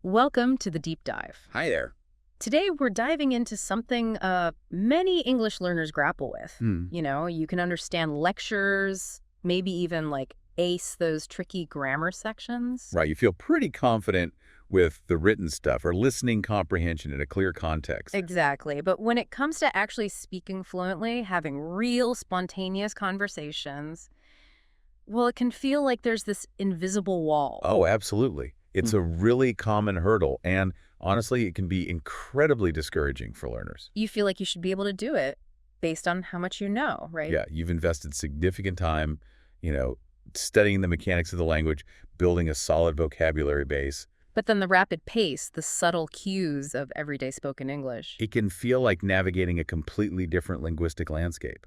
Welcome to the Deep Dive. Hi there. Today, we're diving into something many English learners grapple with. Hmm. You can understand lectures, maybe even ace those tricky grammar sections. Right, you feel pretty confident with the written stuff or listening comprehension in a clear context. Exactly. But when it comes to actually speaking fluently, having real spontaneous conversations, well, it can feel like there's this invisible wall. Oh, absolutely. It's Mm. a really common hurdle, and honestly, it can be incredibly discouraging for learners. You feel like you should be able to do it based on how much you know, right? Yeah, you've invested significant time, you know, studying the mechanics of the language, building a solid vocabulary base. But then the rapid pace, the subtle cues of everyday spoken English. It can feel like navigating a completely different linguistic landscape.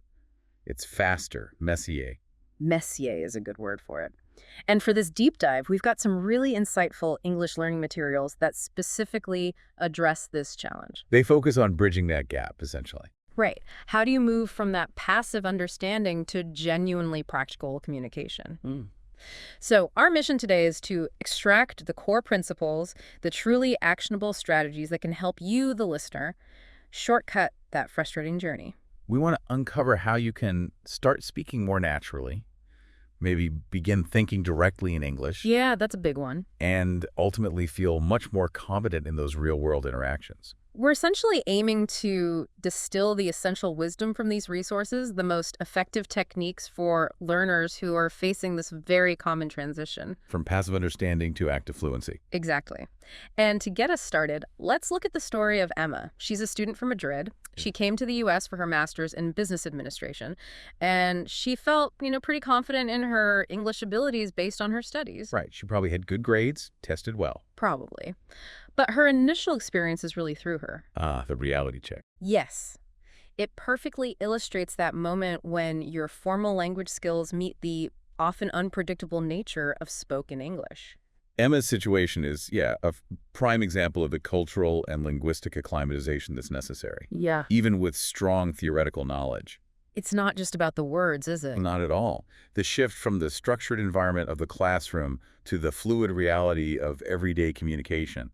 It's faster, messier. Messier is a good word for it. And for this deep dive, we've got some really insightful English learning materials that specifically address this challenge. They focus on bridging that gap, essentially. Right. How do you move from that passive understanding to genuinely practical communication? So our mission today is to extract the core principles, the truly actionable strategies that can help you, the listener, shortcut that frustrating journey. We want to uncover how you can start speaking more naturally, maybe begin thinking directly in English, Yeah, that's a big one. and ultimately feel much more confident in those real-world interactions. We're essentially aiming to distill the essential wisdom from these resources, the most effective techniques for learners who are facing this very common transition. From passive understanding to active fluency. Exactly. And to get us started, let's look at the story of Emma. She's a student from Madrid. She came to the U.S. for her master's in business administration, and she felt, pretty confident in her English abilities based on her studies. Right, she probably had good grades, tested well. Probably. But her initial experiences really threw her. Ah, the reality check. Yes. It perfectly illustrates that moment when your formal language skills meet the often unpredictable nature of spoken English. Emma's situation is, yeah, a prime example of the cultural and linguistic acclimatization that's necessary, Yeah. even with strong theoretical knowledge. It's not just about the words, is it? Not at all. The shift from the structured environment of the classroom to the fluid reality of everyday communication,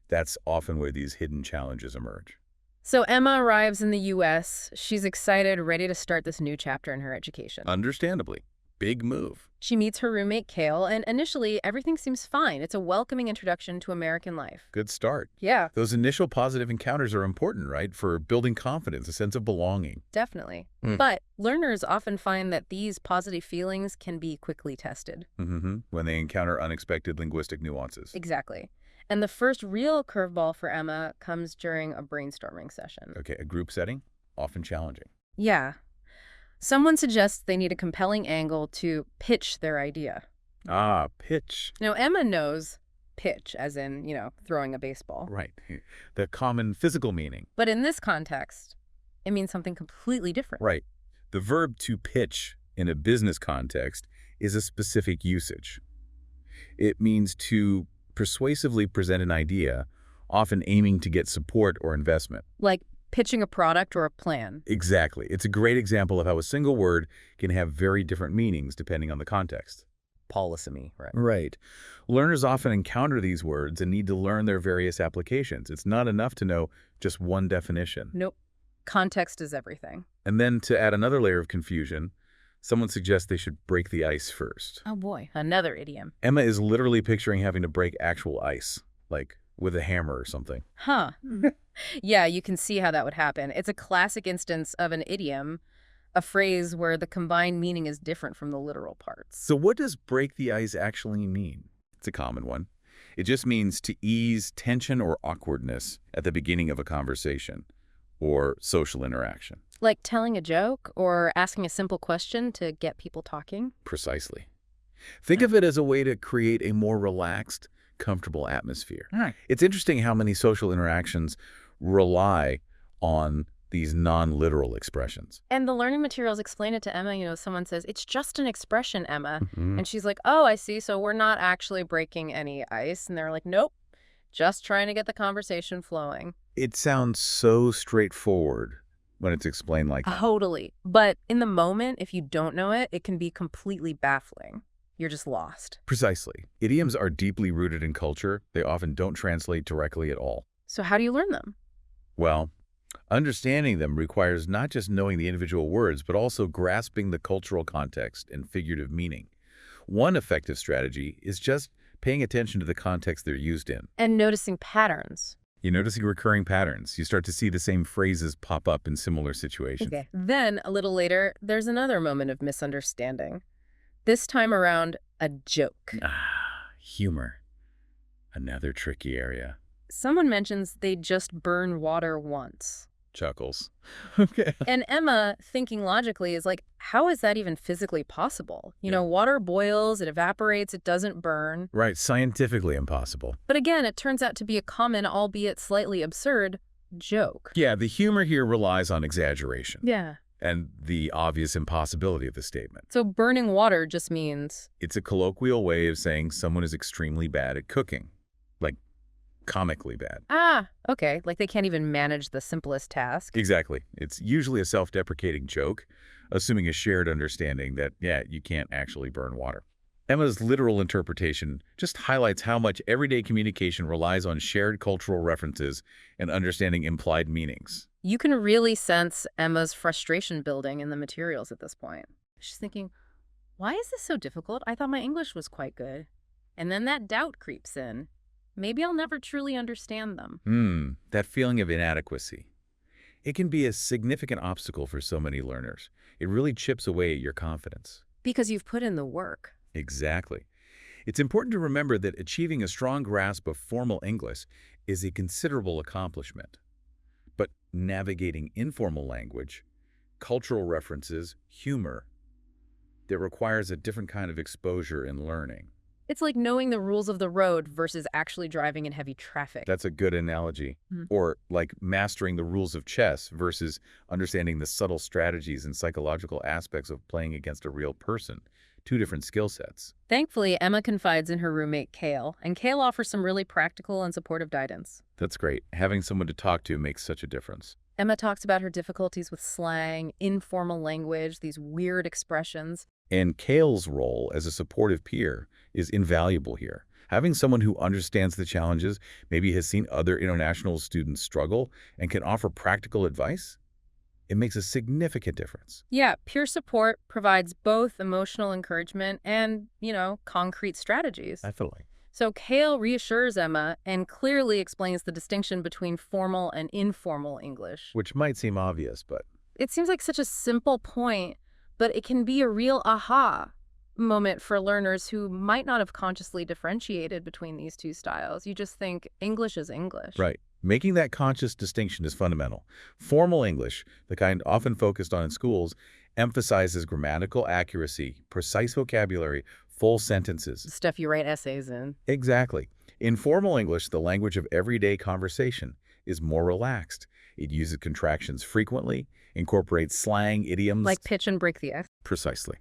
that's often where these hidden challenges emerge. So Emma arrives in the U.S. She's excited, ready to start this new chapter in her education. Understandably. Big move. She meets her roommate, Kale, and initially everything seems fine. It's a welcoming introduction to American life. Good start. Yeah, Those initial positive encounters are important, right, for building confidence, a sense of belonging. definitely. Mm. But learners often find that these positive feelings can be quickly tested. When they encounter unexpected linguistic nuances. Exactly. And the first real curveball for Emma comes during a brainstorming session. Okay, a group setting, often challenging. Yeah. Someone suggests they need a compelling angle to pitch their idea. Ah, pitch. Now, Emma knows pitch, as in, throwing a baseball. Right. The common physical meaning. But in this context, it means something completely different. Right. The verb to pitch in a business context is a specific usage. It means to persuasively present an idea, often aiming to get support or investment. Like pitching a product or a plan. Exactly. It's a great example of how a single word can have very different meanings depending on the context. Polysemy, right? Right. Learners often encounter these words and need to learn their various applications. It's not enough to know just one definition. Nope. Context is everything. And then to add another layer of confusion, someone suggests they should break the ice first. Oh boy, another idiom. Emma is literally picturing having to break actual ice, like with a hammer or something. Huh. Yeah, you can see how that would happen. It's a classic instance of an idiom, a phrase where the combined meaning is different from the literal parts. So what does break the ice actually mean? It's a common one. It just means to ease tension or awkwardness at the beginning of a conversation or social interaction. Like telling a joke or asking a simple question to get people talking. Precisely. Think of it as a way to create a more relaxed, comfortable atmosphere. Right. It's interesting how many social interactions rely on these non-literal expressions. And the learning materials explain it to Emma. Someone says, it's just an expression, Emma. Mhm. And she's like, oh, I see. So we're not actually breaking any ice. And they're like, nope, just trying to get the conversation flowing. It sounds so straightforward when it's explained like that. Totally. But in the moment, if you don't know it, it can be completely baffling. you're just lost. Precisely. Idioms are deeply rooted in culture. They often don't translate directly at all. So how do you learn them? Well, understanding them requires not just knowing the individual words, but also grasping the cultural context and figurative meaning. One effective strategy is just paying attention to the context they're used in. And noticing patterns. You're noticing recurring patterns. You start to see the same phrases pop up in similar situations. Okay. Then, a little later, there's another moment of misunderstanding. This time around, a joke. Humor. Another tricky area. Someone mentions they just burn water once. Chuckles. Okay. And Emma, thinking logically, is like, how is that even physically possible? You know, water boils, it evaporates, it doesn't burn. Right, scientifically impossible. But again, it turns out to be a common, albeit slightly absurd, joke. Yeah, the humor here relies on exaggeration. Yeah. And the obvious impossibility of the statement. So burning water just means... It's a colloquial way of saying someone is extremely bad at cooking. Like, comically bad. Okay. Like they can't even manage the simplest task. Exactly. It's usually a self-deprecating joke, assuming a shared understanding that, yeah, you can't actually burn water. Emma's literal interpretation just highlights how much everyday communication relies on shared cultural references and understanding implied meanings. You can really sense Emma's frustration building in the materials at this point. She's thinking, why is this so difficult? I thought my English was quite good. And then that doubt creeps in. Maybe I'll never truly understand them. That feeling of inadequacy. It can be a significant obstacle for so many learners. It really chips away at your confidence. Because you've put in the work. Exactly. It's important to remember that achieving a strong grasp of formal English is a considerable accomplishment. But navigating informal language, cultural references, humor, that requires a different kind of exposure and learning. It's like knowing the rules of the road versus actually driving in heavy traffic. That's a good analogy. Or like mastering the rules of chess versus understanding the subtle strategies and psychological aspects of playing against a real person. Two different skill sets. Thankfully, Emma confides in her roommate, Kale, and Kale offers some really practical and supportive guidance. That's great. Having someone to talk to makes such a difference. Emma talks about her difficulties with slang, informal language, these weird expressions. And Kale's role as a supportive peer is invaluable here. Having someone who understands the challenges, maybe has seen other international students struggle, and can offer practical advice, it makes a significant difference. Yeah, peer support provides both emotional encouragement and, concrete strategies. Definitely. So Kale reassures Emma and clearly explains the distinction between formal and informal English. Which might seem obvious, but... It seems like such a simple point, but it can be a real aha moment for learners who might not have consciously differentiated between these two styles. You just think English is English. Right. Making that conscious distinction is fundamental. Formal English, the kind often focused on in schools, emphasizes grammatical accuracy, precise vocabulary, full sentences. Stuff you write essays in. Exactly. In formal English, the language of everyday conversation is more relaxed. It uses contractions frequently, incorporates slang, idioms. Like pitch and break the X. Precisely.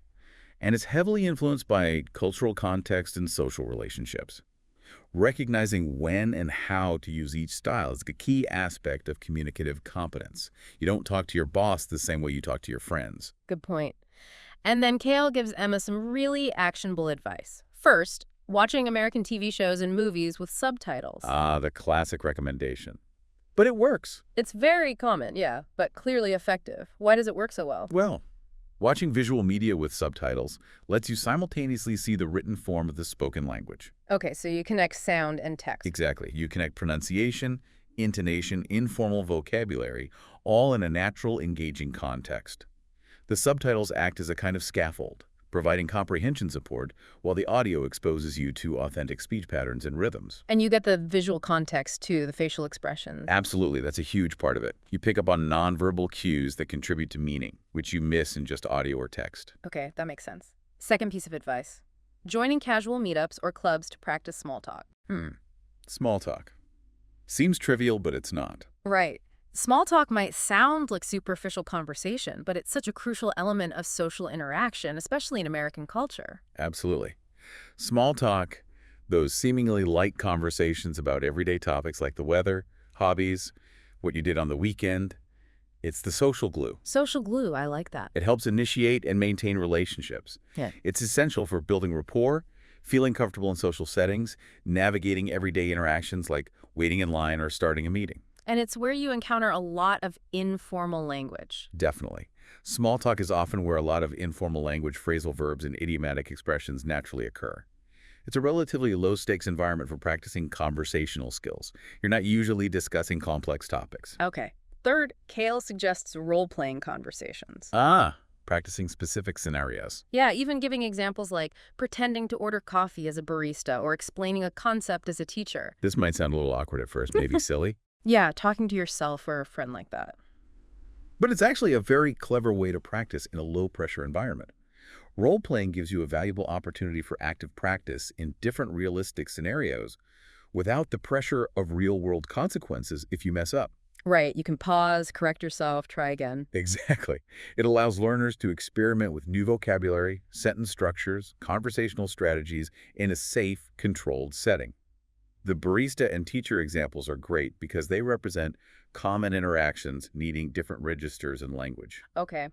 And it's heavily influenced by cultural context and social relationships. Recognizing when and how to use each style is a key aspect of communicative competence. You don't talk to your boss the same way you talk to your friends. Good point. And then Kale gives Emma some really actionable advice. First, watching American TV shows and movies with subtitles. The classic recommendation. But it works. It's very common, yeah, but clearly effective. Why does it work so well? Well, watching visual media with subtitles lets you simultaneously see the written form of the spoken language. Okay, so you connect sound and text. Exactly. You connect pronunciation, intonation, informal vocabulary, all in a natural, engaging context. The subtitles act as a kind of scaffold, providing comprehension support, while the audio exposes you to authentic speech patterns and rhythms. And you get the visual context, too, the facial expressions. Absolutely. That's a huge part of it. You pick up on nonverbal cues that contribute to meaning, which you miss in just audio or text. Okay, that makes sense. Second piece of advice. Joining casual meetups or clubs to practice small talk. Small talk. Seems trivial, but it's not. Right. Small talk might sound like superficial conversation, but it's such a crucial element of social interaction, especially in American culture. Absolutely. Small talk, those seemingly light conversations about everyday topics like the weather, hobbies, what you did on the weekend, It's the social glue. Social glue, I like that. It helps initiate and maintain relationships. Yeah. It's essential for building rapport, feeling comfortable in social settings, navigating everyday interactions like waiting in line or starting a meeting. And it's where you encounter a lot of informal language. Definitely. Small talk is often where a lot of informal language, phrasal verbs, and idiomatic expressions naturally occur. It's a relatively low-stakes environment for practicing conversational skills. You're not usually discussing complex topics. Okay. Third, Kale suggests role-playing conversations. Practicing specific scenarios. Yeah, even giving examples like pretending to order coffee as a barista or explaining a concept as a teacher. This might sound a little awkward at first, maybe silly, Yeah, talking to yourself or a friend like that. but it's actually a very clever way to practice in a low-pressure environment. Role-playing gives you a valuable opportunity for active practice in different realistic scenarios without the pressure of real-world consequences if you mess up. Right, you can pause, correct yourself, try again. Exactly. It allows learners to experiment with new vocabulary, sentence structures, conversational strategies in a safe, controlled setting. The barista and teacher examples are great because they represent common interactions needing different registers and language. Okay.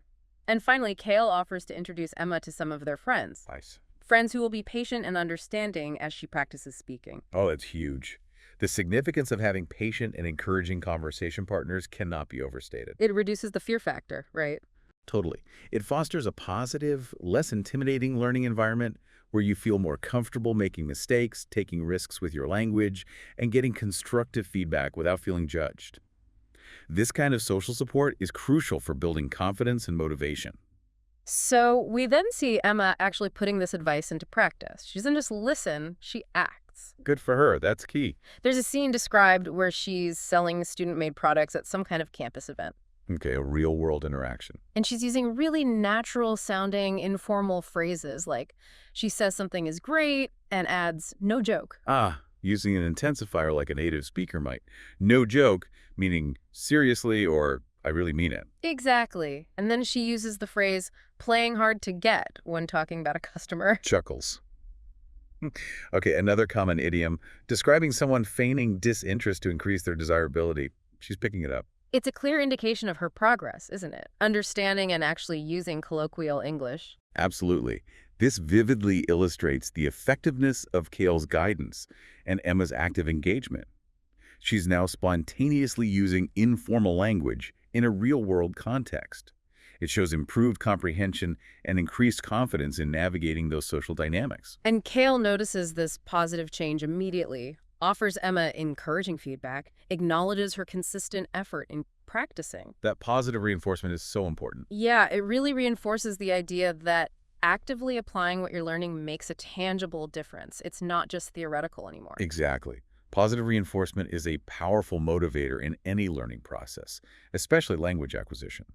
And finally, Kale offers to introduce Emma to some of their friends. Nice. Friends who will be patient and understanding as she practices speaking. Oh, that's huge. The significance of having patient and encouraging conversation partners cannot be overstated. It reduces the fear factor, right? Totally. It fosters a positive, less intimidating learning environment where you feel more comfortable making mistakes, taking risks with your language, and getting constructive feedback without feeling judged. This kind of social support is crucial for building confidence and motivation. So we then see Emma actually putting this advice into practice. She doesn't just listen, she acts. Good for her. That's key. There's a scene described where she's selling student-made products at some kind of campus event. Okay, a real-world interaction. And she's using really natural-sounding, informal phrases like she says something is great and adds, no joke. Using an intensifier like a native speaker might. No joke, meaning seriously or I really mean it. Exactly. And then she uses the phrase playing hard to get when talking about a customer. Chuckles. Okay, another common idiom, describing someone feigning disinterest to increase their desirability. She's picking it up. It's a clear indication of her progress, isn't it? Understanding and actually using colloquial English. Absolutely. This vividly illustrates the effectiveness of Kale's guidance and Emma's active engagement. She's now spontaneously using informal language in a real-world context. It shows improved comprehension and increased confidence in navigating those social dynamics. And Kale notices this positive change immediately, offers Emma encouraging feedback, acknowledges her consistent effort in practicing. That positive reinforcement is so important. Yeah, it really reinforces the idea that actively applying what you're learning makes a tangible difference. It's not just theoretical anymore. Exactly. Positive reinforcement is a powerful motivator in any learning process, especially language acquisition.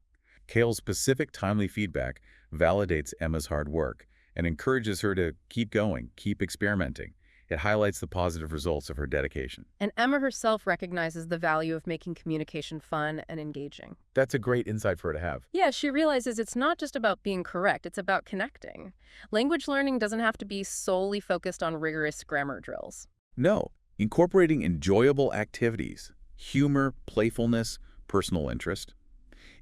Kale's specific, timely feedback validates Emma's hard work and encourages her to keep going, keep experimenting. It highlights the positive results of her dedication. And Emma herself recognizes the value of making communication fun and engaging. That's a great insight for her to have. Yeah, she realizes it's not just about being correct, it's about connecting. Language learning doesn't have to be solely focused on rigorous grammar drills. No, incorporating enjoyable activities, humor, playfulness, personal interest.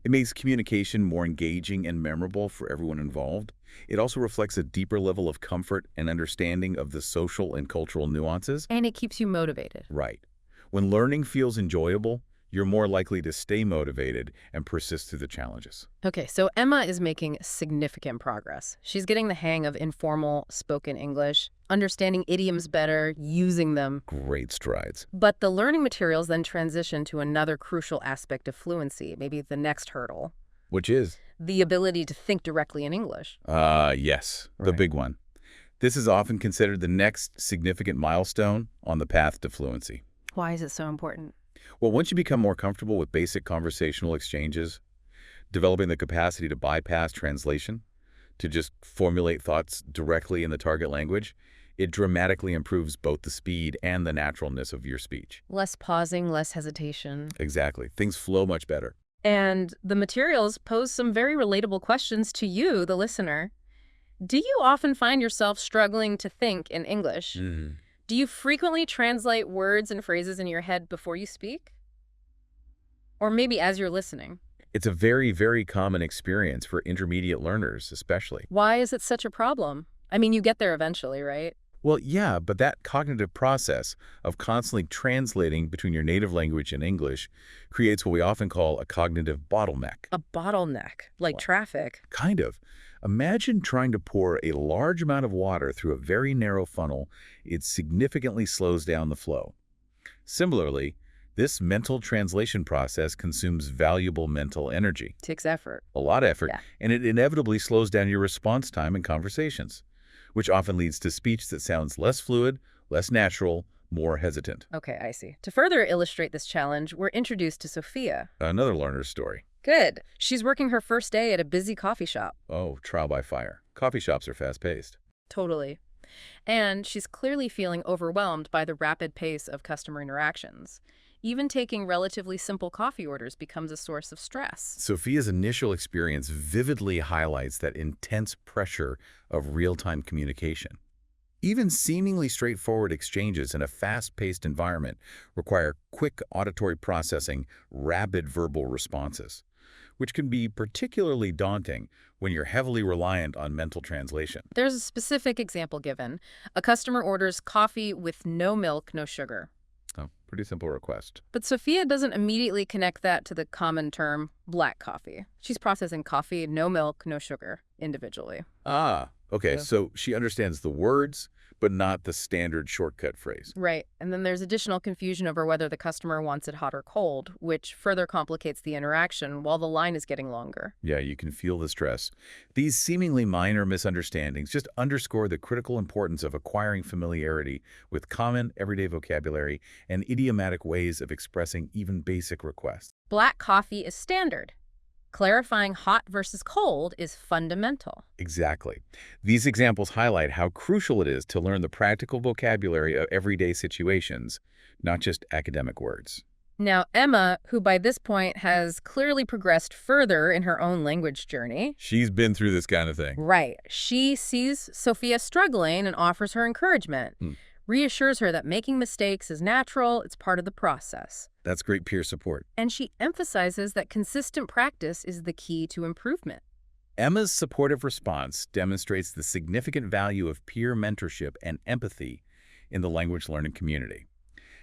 It makes communication more engaging and memorable for everyone involved. It also reflects a deeper level of comfort and understanding of the social and cultural nuances. And it keeps you motivated. Right. When learning feels enjoyable, you're more likely to stay motivated and persist through the challenges. Okay, so Emma is making significant progress. She's getting the hang of informal spoken English, understanding idioms better, using them. Great strides. But the learning materials then transition to another crucial aspect of fluency, maybe the next hurdle. Which is? The ability to think directly in English. Yes, the Right. big one. This is often considered the next significant milestone on the path to fluency. Why is it so important? Well, once you become more comfortable with basic conversational exchanges, developing the capacity to bypass translation, to just formulate thoughts directly in the target language, it dramatically improves both the speed and the naturalness of your speech. Less pausing, less hesitation. Exactly. Things flow much better. And the materials pose some very relatable questions to you, the listener. Do you often find yourself struggling to think in English? Do you frequently translate words and phrases in your head before you speak? Or maybe as you're listening? It's a very, very common experience for intermediate learners, especially. Why is it such a problem? I mean, you get there eventually, right? Well, yeah, but that cognitive process of constantly translating between your native language and English creates what we often call a cognitive bottleneck. A bottleneck, like Well, traffic. kind of. Imagine trying to pour a large amount of water through a very narrow funnel. It significantly slows down the flow. Similarly, this mental translation process consumes valuable mental energy, Takes effort. a lot of effort, Yeah. and it inevitably slows down your response time in conversations, which often leads to speech that sounds less fluid, less natural, more hesitant. Okay, I see. To further illustrate this challenge, we're introduced to Sophia. Another learner's story. Good. She's working her first day at a busy coffee shop. Oh, trial by fire. Coffee shops are fast-paced. Totally. And she's clearly feeling overwhelmed by the rapid pace of customer interactions. Even taking relatively simple coffee orders becomes a source of stress. Sophia's initial experience vividly highlights that intense pressure of real-time communication. Even seemingly straightforward exchanges in a fast-paced environment require quick auditory processing, rapid verbal responses, which can be particularly daunting when you're heavily reliant on mental translation. There's a specific example given. A customer orders coffee with no milk, no sugar. Oh, pretty simple request. But Sophia doesn't immediately connect that to the common term black coffee. She's processing coffee, no milk, no sugar, individually. Ah, okay, Yeah. so she understands the words, but not the standard shortcut phrase. Right. And then there's additional confusion over whether the customer wants it hot or cold, which further complicates the interaction while the line is getting longer. Yeah, you can feel the stress. These seemingly minor misunderstandings just underscore the critical importance of acquiring familiarity with common, everyday vocabulary and idiomatic ways of expressing even basic requests. Black coffee is standard. Clarifying hot versus cold is fundamental. Exactly. These examples highlight how crucial it is to learn the practical vocabulary of everyday situations, not just academic words. Now, Emma, who by this point has clearly progressed further in her own language journey, She's been through this kind of thing. right, she sees Sophia struggling and offers her encouragement, reassures her that making mistakes is natural, it's part of the process. That's great peer support. And she emphasizes that consistent practice is the key to improvement. Emma's supportive response demonstrates the significant value of peer mentorship and empathy in the language learning community.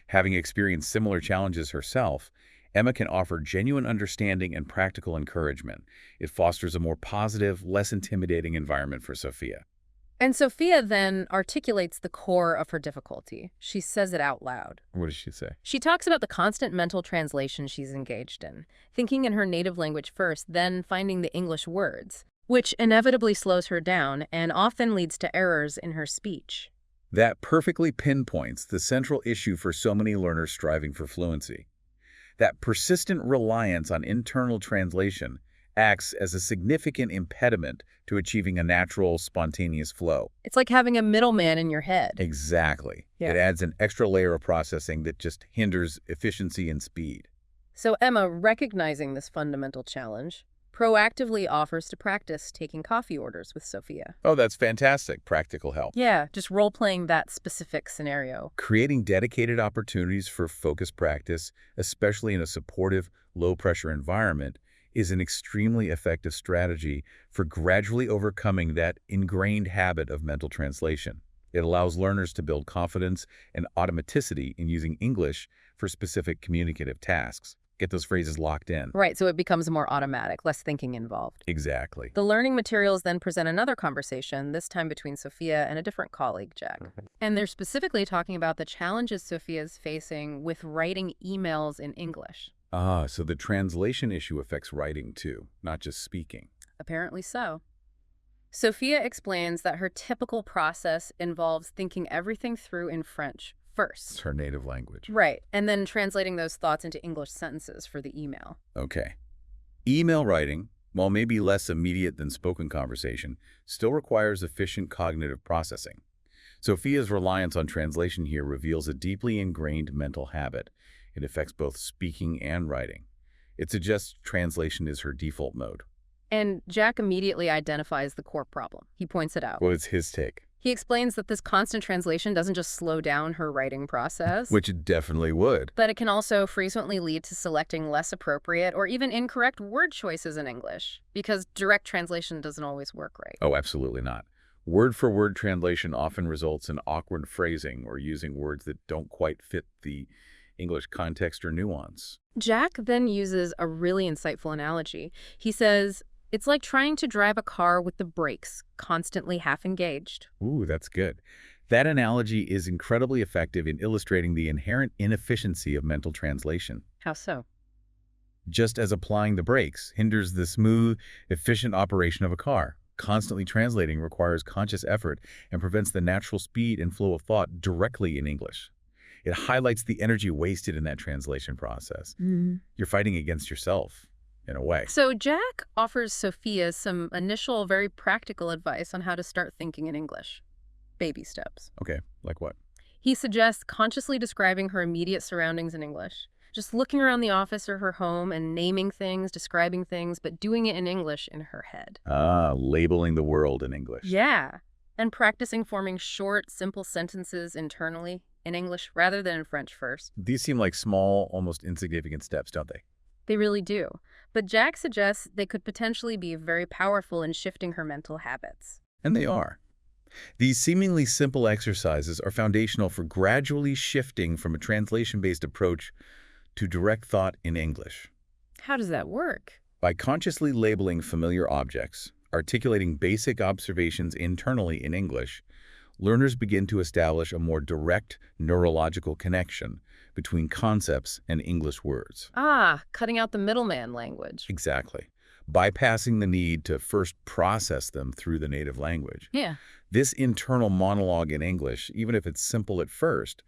Having experienced similar challenges herself, Emma can offer genuine understanding and practical encouragement. It fosters a more positive, less intimidating environment for Sophia. And Sophia then articulates the core of her difficulty. She says it out loud. What does she say? She talks about the constant mental translation she's engaged in, thinking in her native language first, then finding the English words, which inevitably slows her down and often leads to errors in her speech. That perfectly pinpoints the central issue for so many learners striving for fluency. That persistent reliance on internal translation acts as a significant impediment to achieving a natural, spontaneous flow. It's like having a middleman in your head. Exactly. Yeah. It adds an extra layer of processing that just hinders efficiency and speed. So Emma, recognizing this fundamental challenge, proactively offers to practice taking coffee orders with Sophia. Oh, that's fantastic. Practical help. Yeah, just role-playing that specific scenario. Creating dedicated opportunities for focused practice, especially in a supportive, low-pressure environment, is an extremely effective strategy for gradually overcoming that ingrained habit of mental translation. It allows learners to build confidence and automaticity in using English for specific communicative tasks. Get those phrases locked in. Right, so it becomes more automatic, less thinking involved. Exactly. The learning materials then present another conversation, this time between Sophia and a different colleague, Jack. And they're specifically talking about the challenges Sophia's facing with writing emails in English. Ah, so the translation issue affects writing too, not just speaking. Apparently so. Sophia explains that her typical process involves thinking everything through in French It's first. her native language. Right, and then translating those thoughts into English sentences for the email. Okay. Email writing, while maybe less immediate than spoken conversation, still requires efficient cognitive processing. Sophia's reliance on translation here reveals a deeply ingrained mental habit. It affects both speaking and writing. It suggests translation is her default mode. And Jack immediately identifies the core problem. He points it out. Well, it's his take. He explains that this constant translation doesn't just slow down her writing process, Which it definitely would. but it can also frequently lead to selecting less appropriate or even incorrect word choices in English, because direct translation doesn't always work right. Oh, absolutely not. Word-for-word translation often results in awkward phrasing or using words that don't quite fit the English context or nuance. Jack then uses a really insightful analogy. He says, it's like trying to drive a car with the brakes constantly half engaged. Ooh, that's good. That analogy is incredibly effective in illustrating the inherent inefficiency of mental translation. How so? Just as applying the brakes hinders the smooth, efficient operation of a car, constantly translating requires conscious effort and prevents the natural speed and flow of thought directly in English. It highlights the energy wasted in that translation process. You're fighting against yourself, in a way. So Jack offers Sophia some initial, very practical advice on how to start thinking in English. Baby steps. Okay, like what? He suggests consciously describing her immediate surroundings in English. Just looking around the office or her home and naming things, describing things, but doing it in English in her head. Ah, labeling the world in English. Yeah. And practicing forming short, simple sentences internally in English rather than in French first. These seem like small, almost insignificant steps, don't they? They really do. But Jack suggests they could potentially be very powerful in shifting her mental habits. And they are. These seemingly simple exercises are foundational for gradually shifting from a translation-based approach to direct thought in English. How does that work? By consciously labeling familiar objects, articulating basic observations internally in English, learners begin to establish a more direct neurological connection between concepts and English words. Ah, cutting out the middleman language. Exactly. Bypassing the need to first process them through the native language. Yeah. This internal monologue in English, even if it's simple at first,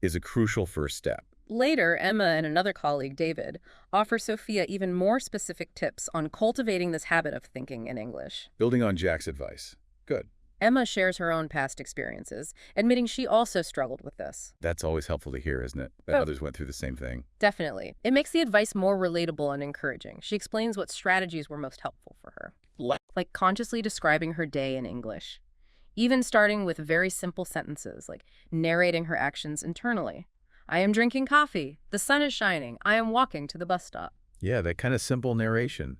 is a crucial first step. Later, Emma and another colleague, David, offer Sophia even more specific tips on cultivating this habit of thinking in English. Building on Jack's advice. Good. Emma shares her own past experiences, admitting she also struggled with this. That's always helpful to hear, isn't it? That Oh. others went through the same thing. Definitely. It makes the advice more relatable and encouraging. She explains what strategies were most helpful for her, like consciously describing her day in English, even starting with very simple sentences, like narrating her actions internally. I am drinking coffee. The sun is shining. I am walking to the bus stop. Yeah, that kind of simple narration.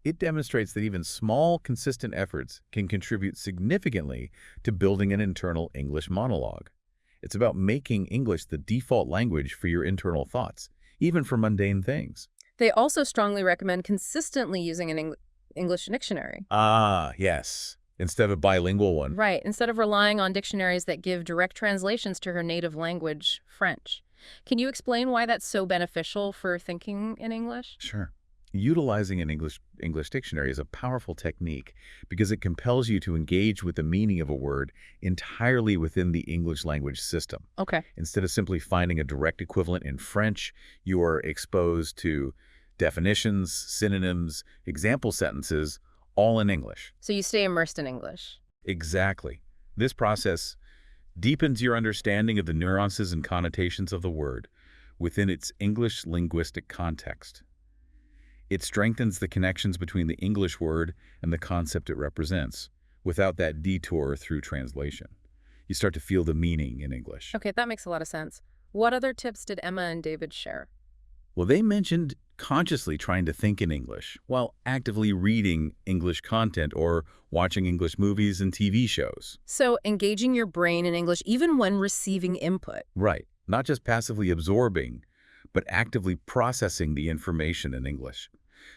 It demonstrates that even small, consistent efforts can contribute significantly to building an internal English monologue. It's about making English the default language for your internal thoughts, even for mundane things. They also strongly recommend consistently using an English dictionary. Ah, yes. Instead of a bilingual one. Right, instead of relying on dictionaries that give direct translations to her native language, French. Can you explain why that's so beneficial for thinking in English? Sure. Utilizing an English dictionary is a powerful technique because it compels you to engage with the meaning of a word entirely within the English language system. Okay. Instead of simply finding a direct equivalent in French, you are exposed to definitions, synonyms, example sentences, all in English. So you stay immersed in English. Exactly. This process deepens your understanding of the nuances and connotations of the word within its English linguistic context. It strengthens the connections between the English word and the concept it represents, without that detour through translation. You start to feel the meaning in English. Okay, that makes a lot of sense. What other tips did Emma and David share? Well, they mentioned consciously trying to think in English while actively reading English content or watching English movies and TV shows. So engaging your brain in English even when receiving input. Right. Not just passively absorbing, but actively processing the information in English.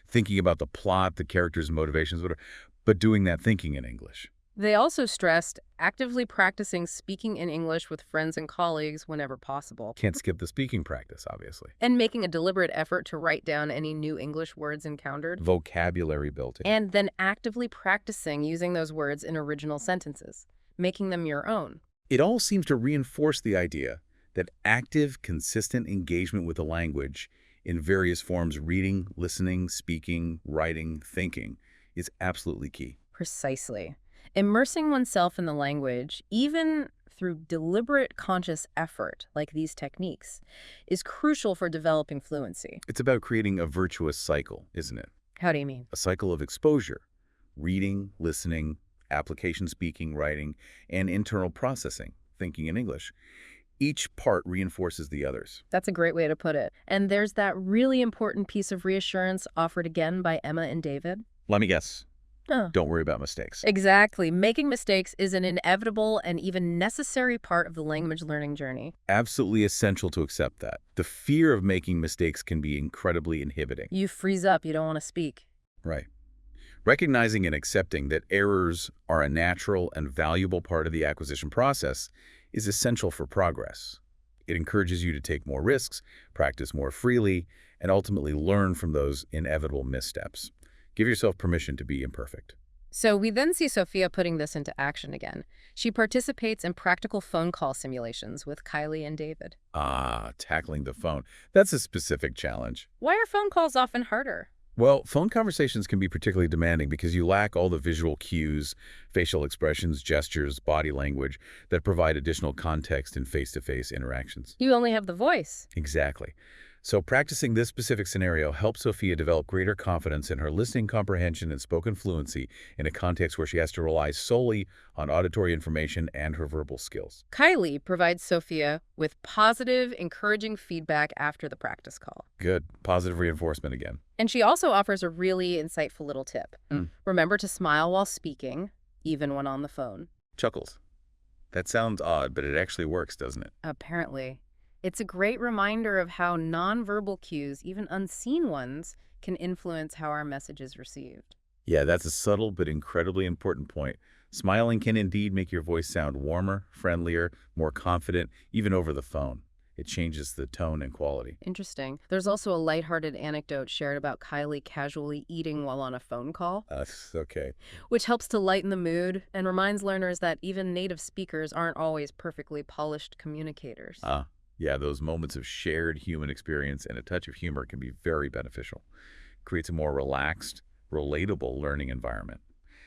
Thinking about the plot, the characters' motivations, whatever, but doing that thinking in English. They also stressed actively practicing speaking in English with friends and colleagues whenever possible. Can't skip the speaking practice, obviously. And making a deliberate effort to write down any new English words encountered. Vocabulary built in. And then actively practicing using those words in original sentences, making them your own. It all seems to reinforce the idea that active, consistent engagement with the language in various forms, reading, listening, speaking, writing, thinking, is absolutely key. Precisely. Immersing oneself in the language, even through deliberate conscious effort like these techniques, is crucial for developing fluency. It's about creating a virtuous cycle, isn't it? How do you mean? A cycle of exposure, reading, listening, application speaking, writing, and internal processing, thinking in English. Each part reinforces the others. That's a great way to put it. And there's that really important piece of reassurance offered again by Emma and David. Let me guess. Oh. Don't worry about mistakes. Exactly. Making mistakes is an inevitable and even necessary part of the language learning journey. Absolutely essential to accept that. The fear of making mistakes can be incredibly inhibiting. You freeze up. You don't want to speak. Right. Recognizing and accepting that errors are a natural and valuable part of the acquisition process is essential for progress. It encourages you to take more risks, practice more freely, and ultimately learn from those inevitable missteps. Give yourself permission to be imperfect. So we then see Sophia putting this into action again. She participates in practical phone call simulations with Kylie and David. Ah, tackling the phone. That's a specific challenge. Why are phone calls often harder? Well, phone conversations can be particularly demanding because you lack all the visual cues, facial expressions, gestures, body language that provide additional context in face-to-face interactions. You only have the voice. Exactly. So practicing this specific scenario helps Sophia develop greater confidence in her listening comprehension and spoken fluency in a context where she has to rely solely on auditory information and her verbal skills. Kylie provides Sophia with positive, encouraging feedback after the practice call. Good. Positive reinforcement again. And she also offers a really insightful little tip. Mm. Remember to smile while speaking, even when on the phone. Chuckles. That sounds odd, but it actually works, doesn't it? Apparently. It's a great reminder of how nonverbal cues, even unseen ones, can influence how our message is received. Yeah, that's a subtle but incredibly important point. Smiling can indeed make your voice sound warmer, friendlier, more confident, even over the phone. It changes the tone and quality. Interesting. There's also a lighthearted anecdote shared about Kylie casually eating while on a phone call, Okay. which helps to lighten the mood and reminds learners that even native speakers aren't always perfectly polished communicators. Yeah, those moments of shared human experience and a touch of humor can be very beneficial. Creates a more relaxed, relatable learning environment.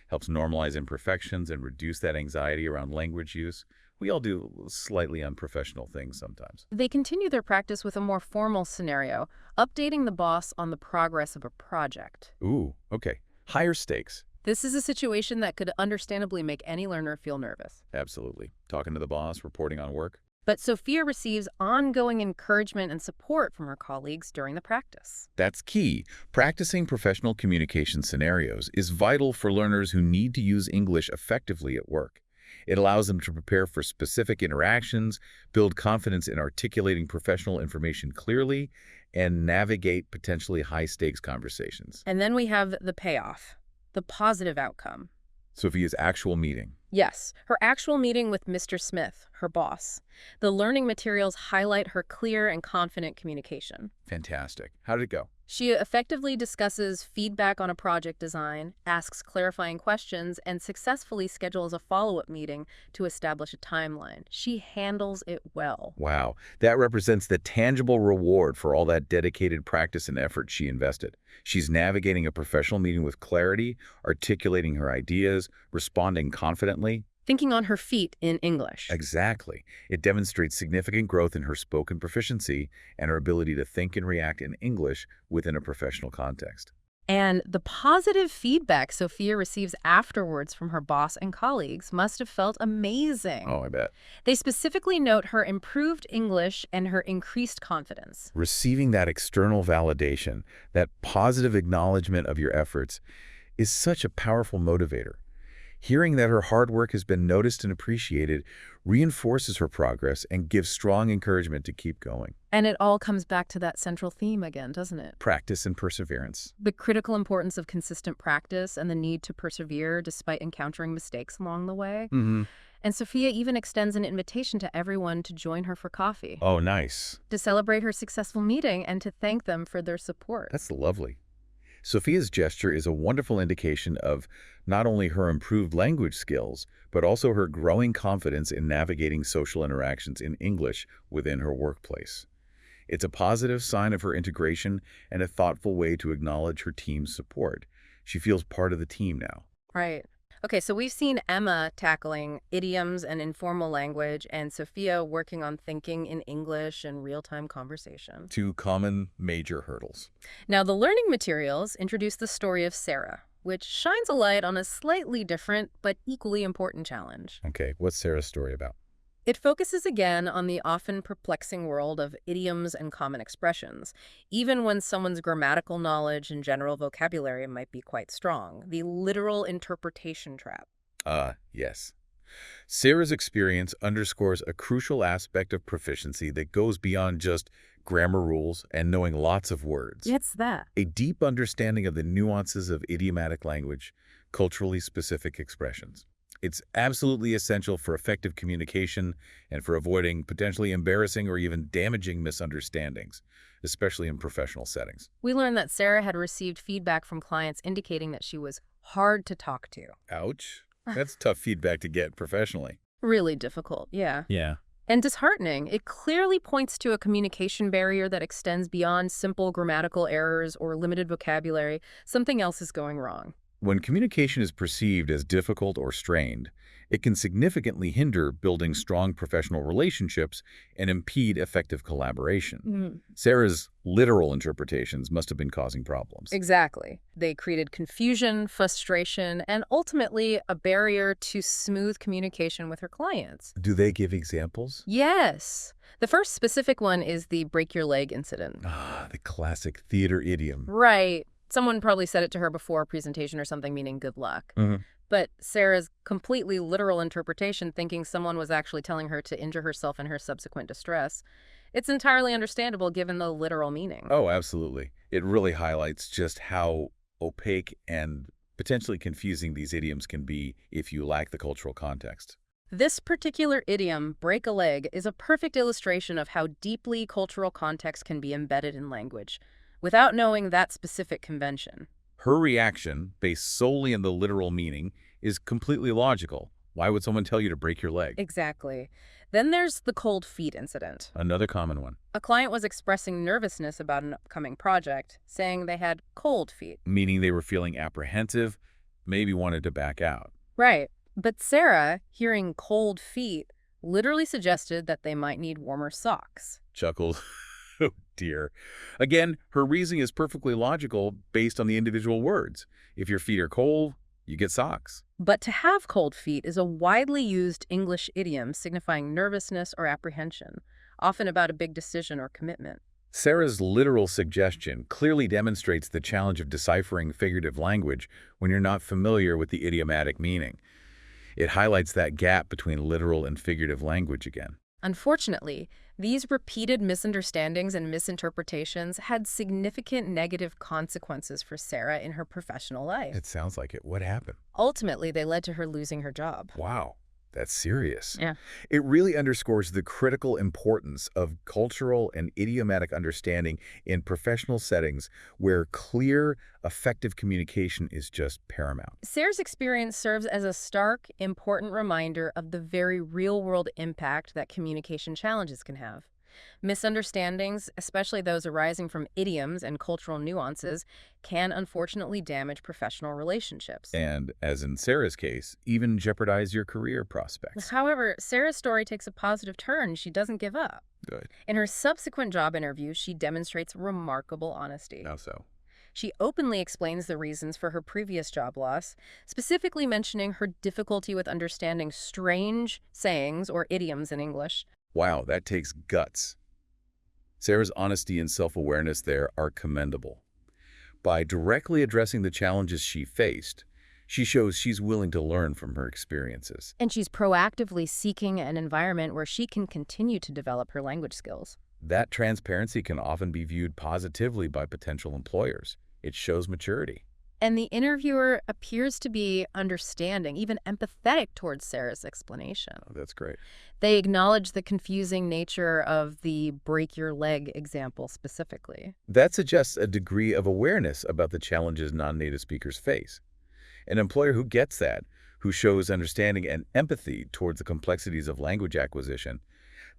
Helps normalize imperfections and reduce that anxiety around language use. We all do slightly unprofessional things sometimes. They continue their practice with a more formal scenario, updating the boss on the progress of a project. Ooh, okay. Higher stakes. This is a situation that could understandably make any learner feel nervous. Absolutely. Talking to the boss, reporting on work. But Sophia receives ongoing encouragement and support from her colleagues during the practice. That's key. Practicing professional communication scenarios is vital for learners who need to use English effectively at work. It allows them to prepare for specific interactions, build confidence in articulating professional information clearly, and navigate potentially high-stakes conversations. And then we have the payoff, the positive outcome. Sophia's actual meeting. Yes, her actual meeting with Mr. Smith, her boss. The learning materials highlight her clear and confident communication. Fantastic. How did it go? She effectively discusses feedback on a project design, asks clarifying questions, and successfully schedules a follow-up meeting to establish a timeline. She handles it well. Wow, that represents the tangible reward for all that dedicated practice and effort she invested. She's navigating a professional meeting with clarity, articulating her ideas, responding confidently. Thinking on her feet in English. Exactly. It demonstrates significant growth in her spoken proficiency and her ability to think and react in English within a professional context. And the positive feedback Sophia receives afterwards from her boss and colleagues must have felt amazing. Oh, I bet. They specifically note her improved English and her increased confidence. Receiving that external validation, that positive acknowledgement of your efforts, is such a powerful motivator. Hearing that her hard work has been noticed and appreciated reinforces her progress and gives strong encouragement to keep going. And it all comes back to that central theme again, doesn't it? Practice and perseverance. The critical importance of consistent practice and the need to persevere despite encountering mistakes along the way. Mm-hmm. And Sophia even extends an invitation to everyone to join her for coffee. Oh, nice. To celebrate her successful meeting and to thank them for their support. That's lovely. Sophia's gesture is a wonderful indication of not only her improved language skills, but also her growing confidence in navigating social interactions in English within her workplace. It's a positive sign of her integration and a thoughtful way to acknowledge her team's support. She feels part of the team now. Right. Okay, so we've seen Emma tackling idioms and informal language, and Sophia working on thinking in English and real-time conversation. Two common major hurdles. Now, the learning materials introduce the story of Sarah, which shines a light on a slightly different but equally important challenge. Okay, what's Sarah's story about? It focuses again on the often perplexing world of idioms and common expressions, even when someone's grammatical knowledge and general vocabulary might be quite strong. The literal interpretation trap. Yes. Sarah's experience underscores a crucial aspect of proficiency that goes beyond just grammar rules and knowing lots of words. It's that. A deep understanding of the nuances of idiomatic language, culturally specific expressions. It's absolutely essential for effective communication and for avoiding potentially embarrassing or even damaging misunderstandings, especially in professional settings. We learned that Sarah had received feedback from clients indicating that she was hard to talk to. Ouch. That's tough feedback to get professionally. Really difficult, yeah. Yeah. And disheartening. It clearly points to a communication barrier that extends beyond simple grammatical errors or limited vocabulary. Something else is going wrong. When communication is perceived as difficult or strained, it can significantly hinder building strong professional relationships and impede effective collaboration. Sarah's literal interpretations must have been causing problems. Exactly. They created confusion, frustration, and ultimately a barrier to smooth communication with her clients. Do they give examples? Yes. The first specific one is the break your leg incident. The classic theater idiom. Right. Someone probably said it to her before a presentation or something, meaning good luck. But Sarah's completely literal interpretation, thinking someone was actually telling her to injure herself in her subsequent distress, it's entirely understandable given the literal meaning. Oh, absolutely. It really highlights just how opaque and potentially confusing these idioms can be if you lack the cultural context. This particular idiom, break a leg, is a perfect illustration of how deeply cultural context can be embedded in language, without knowing that specific convention. Her reaction, based solely on the literal meaning, is completely logical. Why would someone tell you to break your leg? Exactly. Then there's the cold feet incident. Another common one. A client was expressing nervousness about an upcoming project, saying they had cold feet. Meaning they were feeling apprehensive, maybe wanted to back out. Right. But Sarah, hearing cold feet, literally suggested that they might need warmer socks. Chuckled. Oh, dear. Again, her reasoning is perfectly logical based on the individual words. If your feet are cold, you get socks. But to have cold feet is a widely used English idiom signifying nervousness or apprehension, often about a big decision or commitment. Sarah's literal suggestion clearly demonstrates the challenge of deciphering figurative language when you're not familiar with the idiomatic meaning. It highlights that gap between literal and figurative language again. Unfortunately, these repeated misunderstandings and misinterpretations had significant negative consequences for Sarah in her professional life. It sounds like it. What happened? Ultimately, they led to her losing her job. Wow, that's serious. Yeah. It really underscores the critical importance of cultural and idiomatic understanding in professional settings where clear, effective communication is just paramount. Sarah's experience serves as a stark, important reminder of the very real-world impact that communication challenges can have. Misunderstandings, especially those arising from idioms and cultural nuances, can unfortunately damage professional relationships. And, as in Sarah's case, even jeopardize your career prospects. However, Sarah's story takes a positive turn. She doesn't give up. Good. In her subsequent job interview, she demonstrates remarkable honesty. How so? She openly explains the reasons for her previous job loss, specifically mentioning her difficulty with understanding strange sayings or idioms in English. Wow, that takes guts. Sarah's honesty and self-awareness there are commendable. By directly addressing the challenges she faced, she shows she's willing to learn from her experiences. And she's proactively seeking an environment where she can continue to develop her language skills. That transparency can often be viewed positively by potential employers. It shows maturity. And the interviewer appears to be understanding, even empathetic towards Sarah's explanation. Oh, that's great. They acknowledge the confusing nature of the break your leg example specifically. That suggests a degree of awareness about the challenges non-native speakers face. An employer who gets that, who shows understanding and empathy towards the complexities of language acquisition,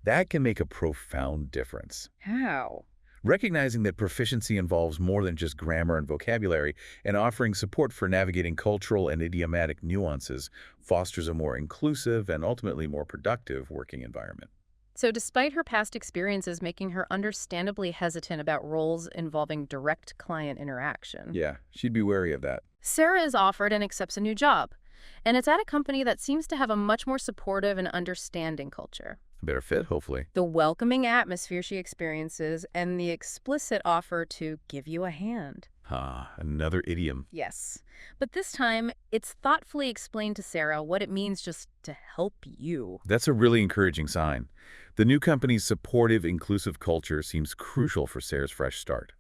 that can make a profound difference. How? Recognizing that proficiency involves more than just grammar and vocabulary and offering support for navigating cultural and idiomatic nuances fosters a more inclusive and ultimately more productive working environment. So despite her past experiences making her understandably hesitant about roles involving direct client interaction, Yeah, she'd be wary of that. Sarah is offered and accepts a new job, and it's at a company that seems to have a much more supportive and understanding culture. A better fit, hopefully. The welcoming atmosphere she experiences, and the explicit offer to give you a hand. Ah, another idiom. Yes. But this time, it's thoughtfully explained to Sarah what it means just to help you. That's a really encouraging sign. The new company's supportive, inclusive culture seems crucial for Sarah's fresh start.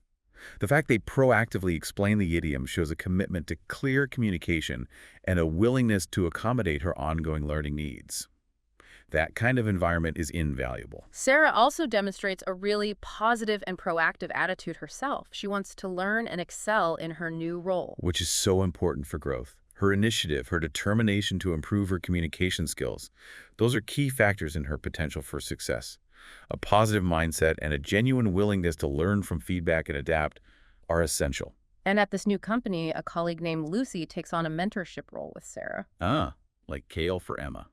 The fact they proactively explain the idiom shows a commitment to clear communication and a willingness to accommodate her ongoing learning needs. That kind of environment is invaluable. Sarah also demonstrates a really positive and proactive attitude herself. She wants to learn and excel in her new role. Which is so important for growth. Her initiative, her determination to improve her communication skills, those are key factors in her potential for success. A positive mindset and a genuine willingness to learn from feedback and adapt are essential. And at this new company, a colleague named Lucy takes on a mentorship role with Sarah. Ah, like kale for Emma.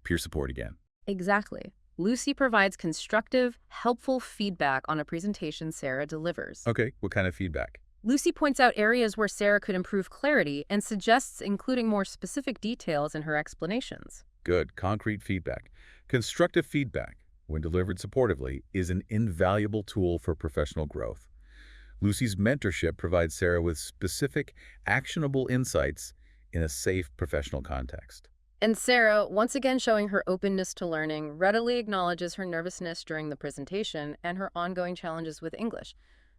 Peer support again. Exactly. Lucy provides constructive, helpful feedback on a presentation Sarah delivers. Okay, what kind of feedback? Lucy points out areas where Sarah could improve clarity and suggests including more specific details in her explanations. Good, concrete feedback. Constructive feedback, when delivered supportively, is an invaluable tool for professional growth. Lucy's mentorship provides Sarah with specific, actionable insights in a safe professional context. And Sarah, once again showing her openness to learning, readily acknowledges her nervousness during the presentation and her ongoing challenges with English.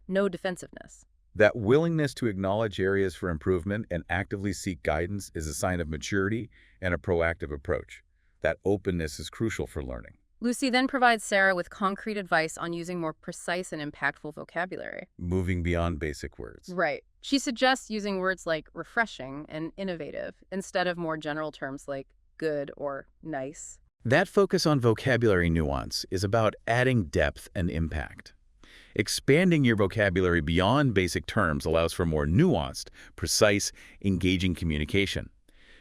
No defensiveness. That willingness to acknowledge areas for improvement and actively seek guidance is a sign of maturity and a proactive approach. That openness is crucial for learning. Lucy then provides Sarah with concrete advice on using more precise and impactful vocabulary. Moving beyond basic words. Right. She suggests using words like refreshing and innovative instead of more general terms like good or nice. That focus on vocabulary nuance is about adding depth and impact. Expanding your vocabulary beyond basic terms allows for more nuanced, precise, engaging communication.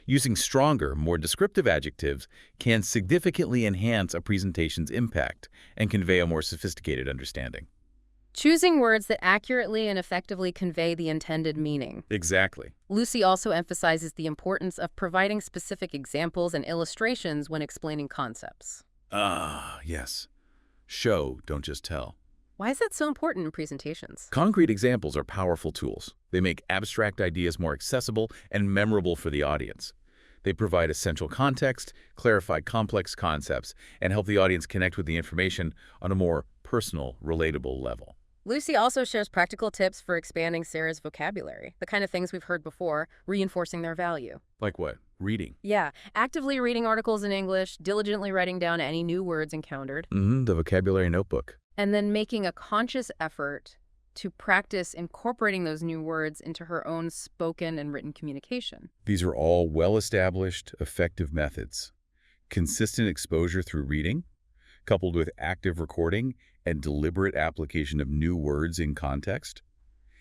Using stronger, more descriptive adjectives can significantly enhance a presentation's impact and convey a more sophisticated understanding. Choosing words that accurately and effectively convey the intended meaning. Exactly. Lucy also emphasizes the importance of providing specific examples and illustrations when explaining concepts. Ah, yes. Show, don't just tell. Why is that so important in presentations? Concrete examples are powerful tools. They make abstract ideas more accessible and memorable for the audience. They provide essential context, clarify complex concepts, and help the audience connect with the information on a more personal, relatable level. Lucy also shares practical tips for expanding Sarah's vocabulary, the kind of things we've heard before, reinforcing their value. Like what? Reading. Yeah, actively reading articles in English, diligently writing down any new words encountered. The vocabulary notebook. And then making a conscious effort to practice incorporating those new words into her own spoken and written communication. These are all well-established, effective methods. Consistent exposure through reading, coupled with active recording and deliberate application of new words in context.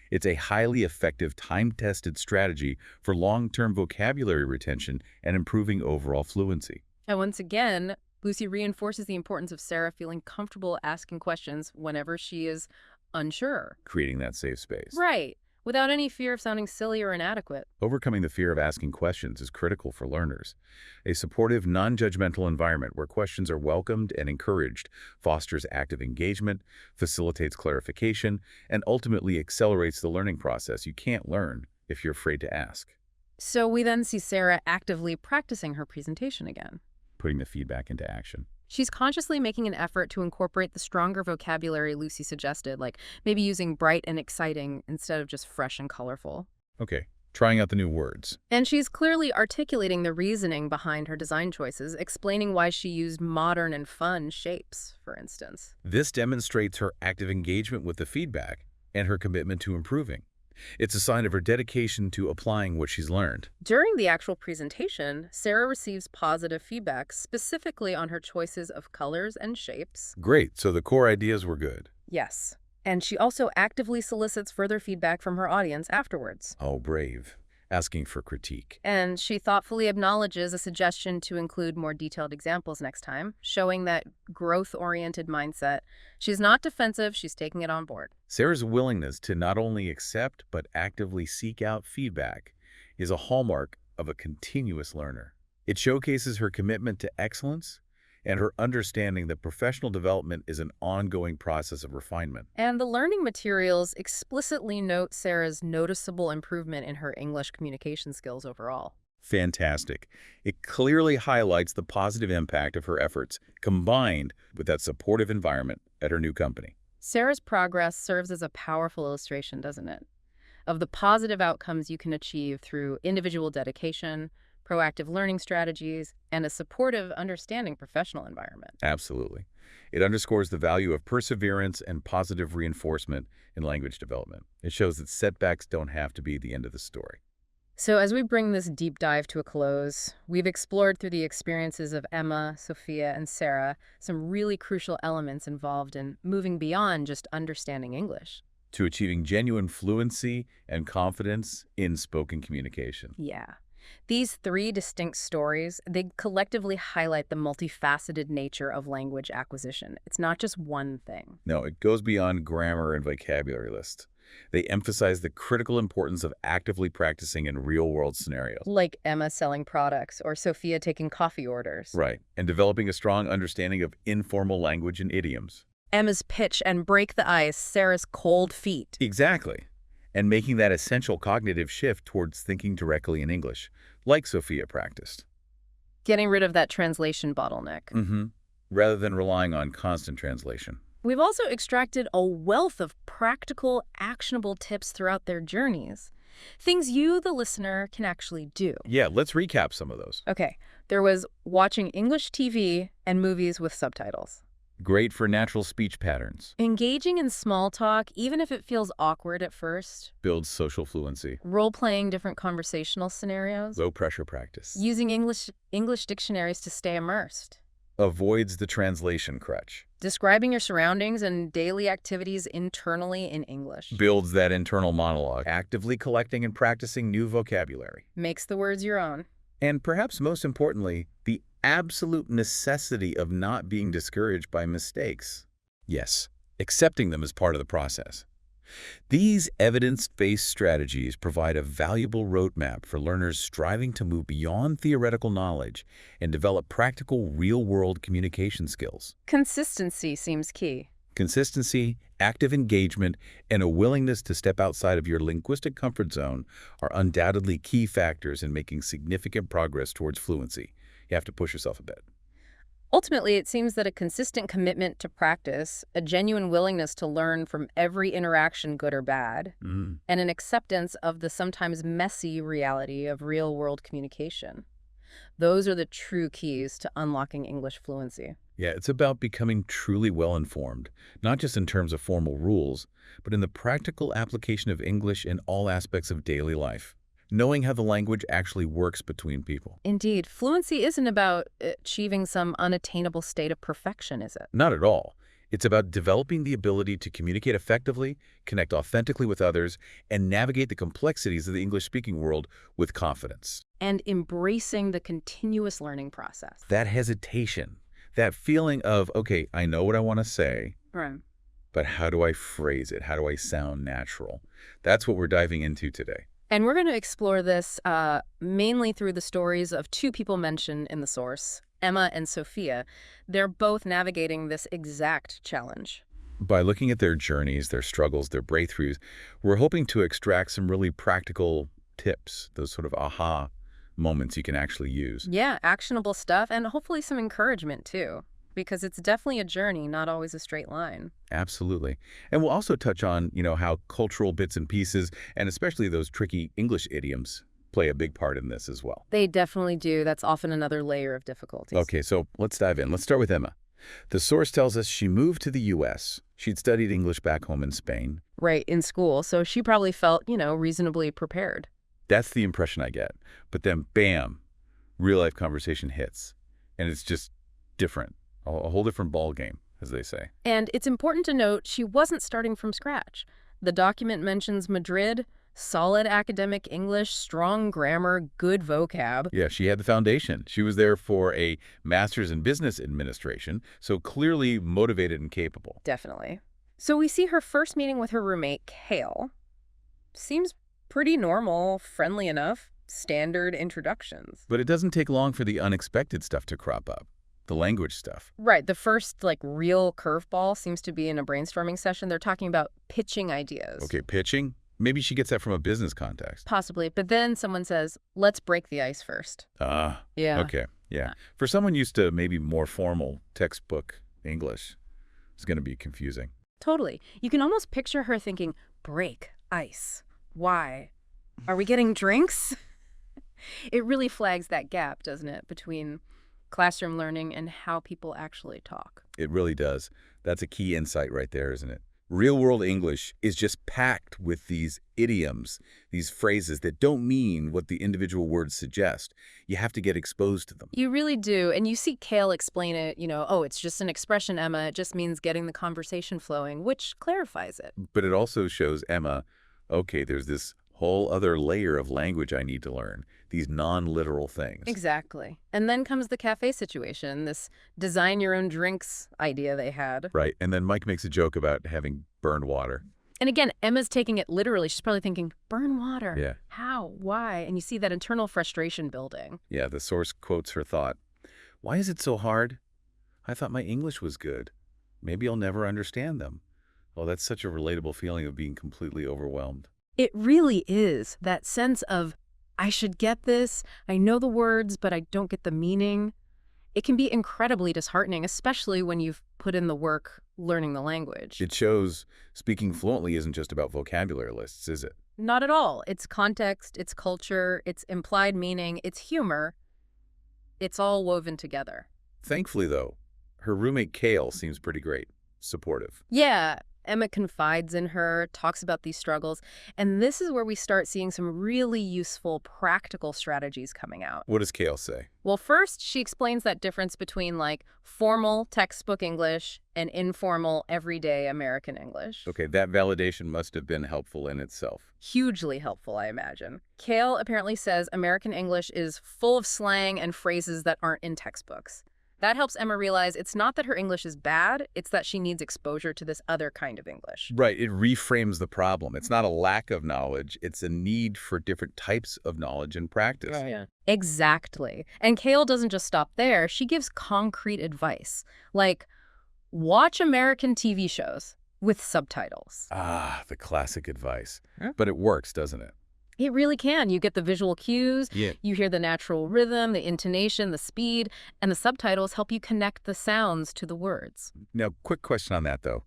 It's a highly effective, time-tested strategy for long-term vocabulary retention and improving overall fluency. And once again, Lucy reinforces the importance of Sarah feeling comfortable asking questions whenever she is unsure. Creating that safe space. Right, without any fear of sounding silly or inadequate. Overcoming the fear of asking questions is critical for learners. A supportive, non-judgmental environment where questions are welcomed and encouraged fosters active engagement, facilitates clarification, and ultimately accelerates the learning process. You can't learn if you're afraid to ask. So we then see Sarah actively practicing her presentation again. Putting the feedback into action. She's consciously making an effort to incorporate the stronger vocabulary Lucy suggested, like maybe using bright and exciting instead of just fresh and colorful. Okay, trying out the new words. And she's clearly articulating the reasoning behind her design choices, explaining why she used modern and fun shapes, for instance. This demonstrates her active engagement with the feedback and her commitment to improving. It's a sign of her dedication to applying what she's learned. During the actual presentation, Sarah receives positive feedback specifically on her choices of colors and shapes. Great, so the core ideas were good. Yes. And she also actively solicits further feedback from her audience afterwards. Oh, brave. Asking for critique. And she thoughtfully acknowledges a suggestion to include more detailed examples next time, showing that growth-oriented mindset. She's not defensive, she's taking it on board. Sarah's willingness to not only accept but actively seek out feedback is a hallmark of a continuous learner. It showcases her commitment to excellence and her understanding that professional development is an ongoing process of refinement. And the learning materials explicitly note Sarah's noticeable improvement in her English communication skills overall. Fantastic. It clearly highlights the positive impact of her efforts, combined with that supportive environment at her new company. Sarah's progress serves as a powerful illustration, doesn't it, of the positive outcomes you can achieve through individual dedication, proactive learning strategies, and a supportive, understanding professional environment. Absolutely. It underscores the value of perseverance and positive reinforcement in language development. It shows that setbacks don't have to be the end of the story. So as we bring this deep dive to a close, we've explored through the experiences of Emma, Sophia, and Sarah some really crucial elements involved in moving beyond just understanding English. To achieving genuine fluency and confidence in spoken communication. Yeah. These three distinct stories, they collectively highlight the multifaceted nature of language acquisition. It's not just one thing. No, it goes beyond grammar and vocabulary lists. They emphasize the critical importance of actively practicing in real-world scenarios. Like Emma selling products or Sophia taking coffee orders. Right, and developing a strong understanding of informal language and idioms. Emma's pitch and break the ice, Sarah's cold feet. Exactly. And making that essential cognitive shift towards thinking directly in English, like Sophia practiced. Getting rid of that translation bottleneck. Rather than relying on constant translation. We've also extracted a wealth of practical, actionable tips throughout their journeys. Things you, the listener, can actually do. Yeah, let's recap some of those. Okay, there was watching English TV and movies with subtitles. Great for natural speech patterns. Engaging in small talk, even if it feels awkward at first. Builds social fluency. Role-playing different conversational scenarios. Low pressure practice. Using English dictionaries to stay immersed. Avoids the translation crutch. Describing your surroundings and daily activities internally in English. Builds that internal monologue. Actively collecting and practicing new vocabulary. Makes the words your own. And perhaps most importantly, the absolute necessity of not being discouraged by mistakes. Yes, accepting them as part of the process. These evidence-based strategies provide a valuable roadmap for learners striving to move beyond theoretical knowledge and develop practical, real-world communication skills. Consistency seems key. Consistency, active engagement, and a willingness to step outside of your linguistic comfort zone are undoubtedly key factors in making significant progress towards fluency. You have to push yourself a bit. Ultimately, it seems that a consistent commitment to practice, a genuine willingness to learn from every interaction, good or bad, and an acceptance of the sometimes messy reality of real-world communication. Those are the true keys to unlocking English fluency. Yeah, it's about becoming truly well-informed, not just in terms of formal rules, but in the practical application of English in all aspects of daily life. Knowing how the language actually works between people. Indeed, fluency isn't about achieving some unattainable state of perfection, is it? Not at all. It's about developing the ability to communicate effectively, connect authentically with others, and navigate the complexities of the English-speaking world with confidence. And embracing the continuous learning process. That hesitation, that feeling of, okay, I know what I want to say, Right. but how do I phrase it? How do I sound natural? That's what we're diving into today. And we're going to explore this mainly through the stories of two people mentioned in the source, Emma and Sophia. They're both navigating this exact challenge. By looking at their journeys, their struggles, their breakthroughs, we're hoping to extract some really practical tips, those sort of aha moments you can actually use. Yeah, actionable stuff, and hopefully some encouragement too, because it's definitely a journey, not always a straight line. Absolutely. And we'll also touch on, how cultural bits and pieces, and especially those tricky English idioms, play a big part in this as well. They definitely do. That's often another layer of difficulties. Okay, so let's dive in. Let's start with Emma. The source tells us she moved to the U.S. She'd studied English back home in Spain. Right, in school, so she probably felt, reasonably prepared. That's the impression I get. But then, bam, real-life conversation hits. And it's just different. A whole different ball game, as they say. And it's important to note she wasn't starting from scratch. The document mentions Madrid, solid academic English, strong grammar, good vocab. Yeah, she had the foundation. She was there for a master's in business administration, so clearly motivated and capable. Definitely. So we see her first meeting with her roommate, Kale. Seems pretty normal, friendly enough. standard introductions. But it doesn't take long for the unexpected stuff to crop up. The language stuff. Right. The first, real curveball seems to be in a brainstorming session. They're talking about pitching ideas. Okay, pitching? Maybe she gets that from a business context. Possibly. But then someone says, let's break the ice first. Yeah. Okay, yeah. For someone used to maybe more formal textbook English, it's going to be confusing. Totally. You can almost picture her thinking, break ice. Why? Are we getting drinks? It really flags that gap, doesn't it, between classroom learning and how people actually talk. It really does. That's a key insight right there, isn't it? Real-world English is just packed with these idioms, these phrases that don't mean what the individual words suggest. You have to get exposed to them. You really do. And you see Kale explain it, oh, it's just an expression, Emma. It just means getting the conversation flowing, which clarifies it. But it also shows Emma, okay, there's this whole other layer of language I need to learn, these non-literal things. Exactly. And then comes the cafe situation, this design your own drinks idea they had. Right. And then Mike makes a joke about having burned water. And again, Emma's taking it literally. She's probably thinking, burn water. Yeah. How? Why? And you see that internal frustration building. Yeah, the source quotes her thought. Why is it so hard? I thought my English was good. Maybe I'll never understand them. Oh, that's such a relatable feeling of being completely overwhelmed. It really is that sense of, I should get this, I know the words, but I don't get the meaning. It can be incredibly disheartening, especially when you've put in the work learning the language. It shows speaking fluently isn't just about vocabulary lists, is it? Not at all. It's context, it's culture, it's implied meaning, it's humor. It's all woven together. Thankfully, though, her roommate Kale seems pretty great, supportive. Yeah. Emma confides in her, talks about these struggles, and this is where we start seeing some really useful practical strategies coming out. What does Kale say? Well, first, she explains that difference between formal textbook English and informal everyday American English. Okay, that validation must have been helpful in itself. Hugely helpful, I imagine. Kale apparently says American English is full of slang and phrases that aren't in textbooks. That helps Emma realize it's not that her English is bad, it's that she needs exposure to this other kind of English. Right, it reframes the problem. It's not a lack of knowledge, it's a need for different types of knowledge and practice. Oh, yeah. Exactly. And Kale doesn't just stop there, she gives concrete advice, like, watch American TV shows with subtitles. Ah, the classic advice. Huh? But it works, doesn't it? It really can. You get the visual cues, Yeah. You hear the natural rhythm, the intonation, the speed, and the subtitles help you connect the sounds to the words. Now, quick question on that, though.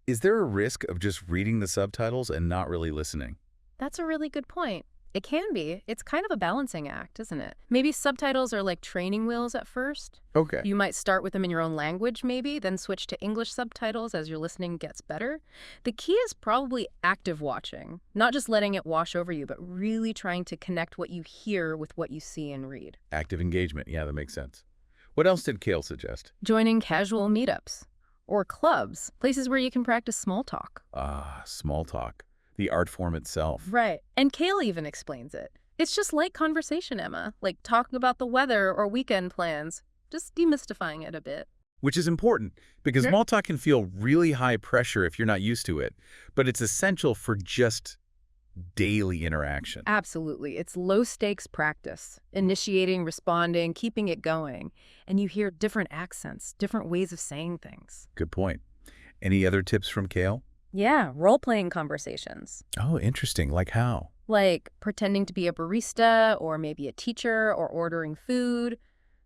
Is there a risk of just reading the subtitles and not really listening? That's a really good point. It can be. It's kind of a balancing act, isn't it? Maybe subtitles are like training wheels at first. Okay. You might start with them in your own language, maybe, then switch to English subtitles as your listening gets better. The key is probably active watching, not just letting it wash over you, but really trying to connect what you hear with what you see and read. Active engagement. Yeah, that makes sense. What else did Kale suggest? Joining casual meetups or clubs, places where you can practice small talk. Ah, small talk. The art form itself. Right. And Kale even explains it. It's just light conversation, Emma, like talking about the weather or weekend plans, just demystifying it a bit. Which is important, because small talk can feel really high pressure if you're not used to it, but it's essential for just daily interaction. Absolutely. It's low-stakes practice, initiating, responding, keeping it going. And you hear different accents, different ways of saying things. Good point. Any other tips from Kale? Yeah, role-playing conversations. Oh, interesting. Like how? Like pretending to be a barista or maybe a teacher or ordering food,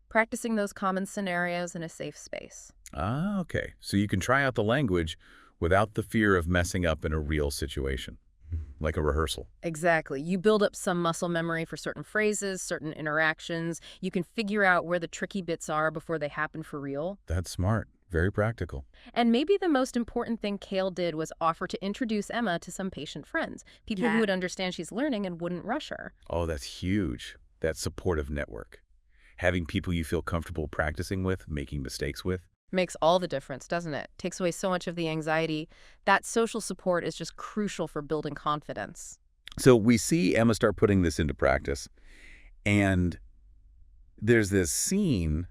practicing those common scenarios in a safe space. Ah, okay. So you can try out the language without the fear of messing up in a real situation, like a rehearsal. Exactly. You build up some muscle memory for certain phrases, certain interactions. You can figure out where the tricky bits are before they happen for real. That's smart. Very practical. And maybe the most important thing Kale did was offer to introduce Emma to some patient friends, people who would understand she's learning and wouldn't rush her. Oh, that's huge. That supportive network. Having people you feel comfortable practicing with, making mistakes with. Makes all the difference, doesn't it? Takes away so much of the anxiety. That social support is just crucial for building confidence. So we see Emma start putting this into practice, and there's this scene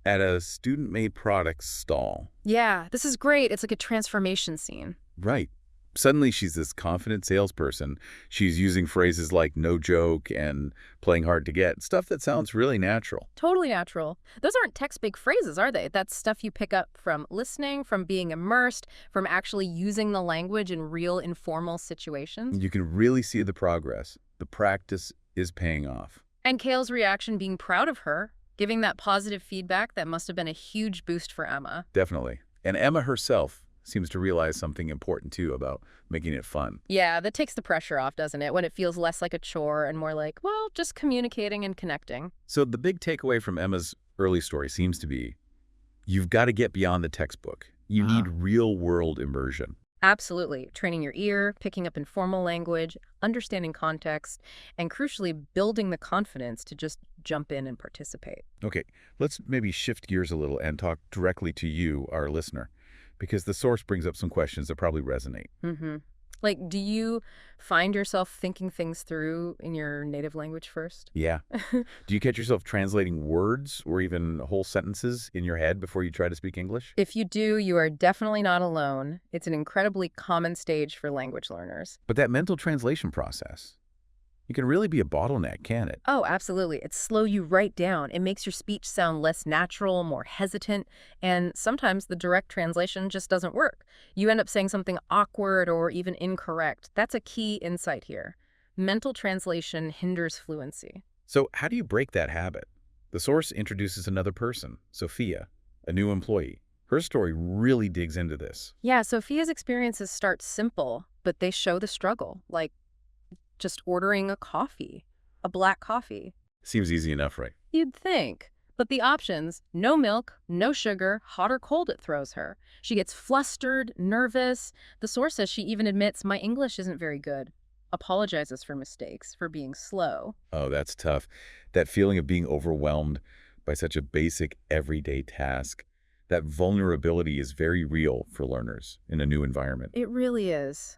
at a student-made products stall. Yeah, this is great. It's like a transformation scene. Right. Suddenly, she's this confident salesperson. She's using phrases like no joke and playing hard to get, stuff that sounds really natural. Totally natural. Those aren't text-big phrases, are they? That's stuff you pick up from listening, from being immersed, from actually using the language in real informal situations. You can really see the progress. The practice is paying off. And Kale's reaction being proud of her, giving that positive feedback, that must have been a huge boost for Emma. Definitely. And Emma herself seems to realize something important, too, about making it fun. Yeah, that takes the pressure off, doesn't it? When it feels less like a chore and more like, well, just communicating and connecting. So the big takeaway from Emma's early story seems to be, you've got to get beyond the textbook. You need real-world immersion. Absolutely. Training your ear, picking up informal language, understanding context, and crucially, building the confidence to just jump in and participate. Okay, let's maybe shift gears a little and talk directly to you, our listener, because the source brings up some questions that probably resonate. Like, do you find yourself thinking things through in your native language first? Yeah. Do you catch yourself translating words or even whole sentences in your head before you try to speak English? If you do, you are definitely not alone. It's an incredibly common stage for language learners. But that mental translation process, it can really be a bottleneck, can it? Oh, absolutely. It slows you right down. It makes your speech sound less natural, more hesitant, and sometimes the direct translation just doesn't work. You end up saying something awkward or even incorrect. That's a key insight here. Mental translation hinders fluency. So how do you break that habit? The source introduces another person, Sophia, a new employee. Her story really digs into this. Yeah, Sophia's experiences start simple, but they show the struggle, like just ordering a coffee, a black coffee. Seems easy enough, right? You'd think. But the options, no milk, no sugar, hot or cold, it throws her. She gets flustered, nervous. The source says she even admits, my English isn't very good. Apologizes for mistakes, for being slow. Oh, that's tough. That feeling of being overwhelmed by such a basic everyday task. That vulnerability is very real for learners in a new environment. It really is.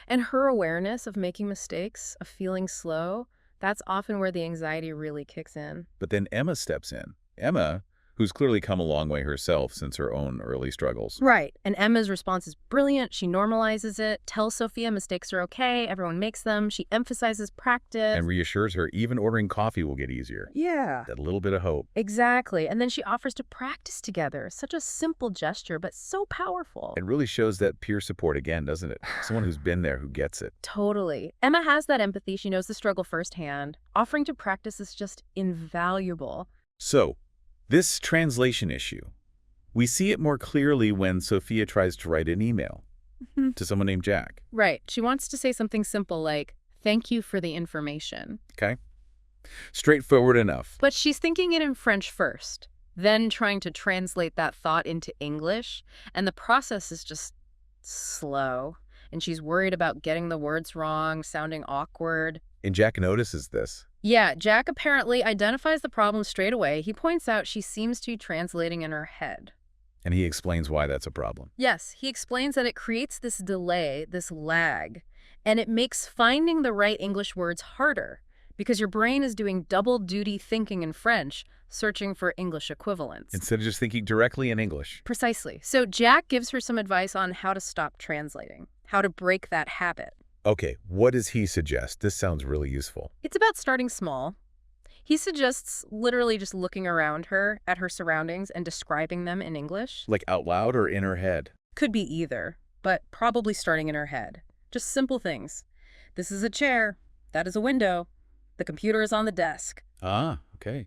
And her awareness of making mistakes, of feeling slow, that's often where the anxiety really kicks in. But then Emma steps in. Emma, who's clearly come a long way herself since her own early struggles. Right. And Emma's response is brilliant. She normalizes it, tells Sophia mistakes are okay, everyone makes them. She emphasizes practice. And reassures her even ordering coffee will get easier. Yeah. That little bit of hope. Exactly. And then she offers to practice together. Such a simple gesture, but so powerful. It really shows that peer support again, doesn't it? Someone who's been there, who gets it. Totally. Emma has that empathy. She knows the struggle firsthand. Offering to practice is just invaluable. So, this translation issue, we see it more clearly when Sophia tries to write an email to someone named Jack. Right. She wants to say something simple like, thank you for the information. Okay? Straightforward enough. But she's thinking it in French first, then trying to translate that thought into English, and the process is just slow. And she's worried about getting the words wrong, sounding awkward. And Jack notices this. Yeah, Jack apparently identifies the problem straight away. He points out she seems to be translating in her head. And he explains why that's a problem. Yes, he explains that it creates this delay, this lag, and it makes finding the right English words harder because your brain is doing double-duty thinking in French, searching for English equivalents. Instead of just thinking directly in English. Precisely. So Jack gives her some advice on how to stop translating, how to break that habit. Okay, what does he suggest? This sounds really useful. It's about starting small. He suggests literally just looking around her at her surroundings and describing them in English. Like out loud or in her head? Could be either, but probably starting in her head. Just simple things. This is a chair. That is a window. The computer is on the desk. Ah, okay.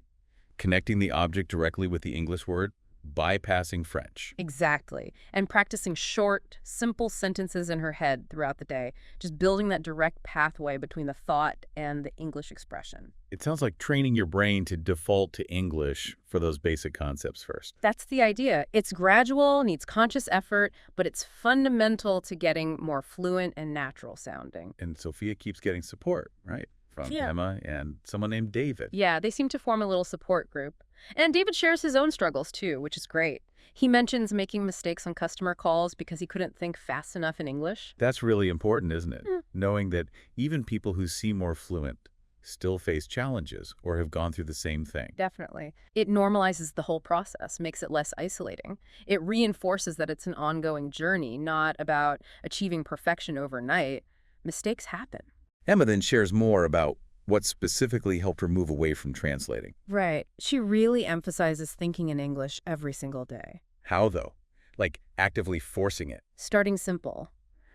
Connecting the object directly with the English word, bypassing French. Exactly. And practicing short, simple sentences in her head throughout the day, just building that direct pathway between the thought and the English expression. It sounds like training your brain to default to English for those basic concepts first. That's the idea. It's gradual, needs conscious effort, but it's fundamental to getting more fluent and natural sounding. And Sophia keeps getting support, right? From Yeah. Emma and someone named David. Yeah, they seem to form a little support group. And David shares his own struggles too, which is great. He mentions making mistakes on customer calls because he couldn't think fast enough in English. That's really important, isn't it? Knowing that even people who seem more fluent still face challenges or have gone through the same thing. Definitely. It normalizes the whole process, makes it less isolating. It reinforces that it's an ongoing journey, not about achieving perfection overnight. Mistakes happen. Emma then shares more about what specifically helped her move away from translating. Right. She really emphasizes thinking in English every single day. How, though? Like actively forcing it. Starting simple.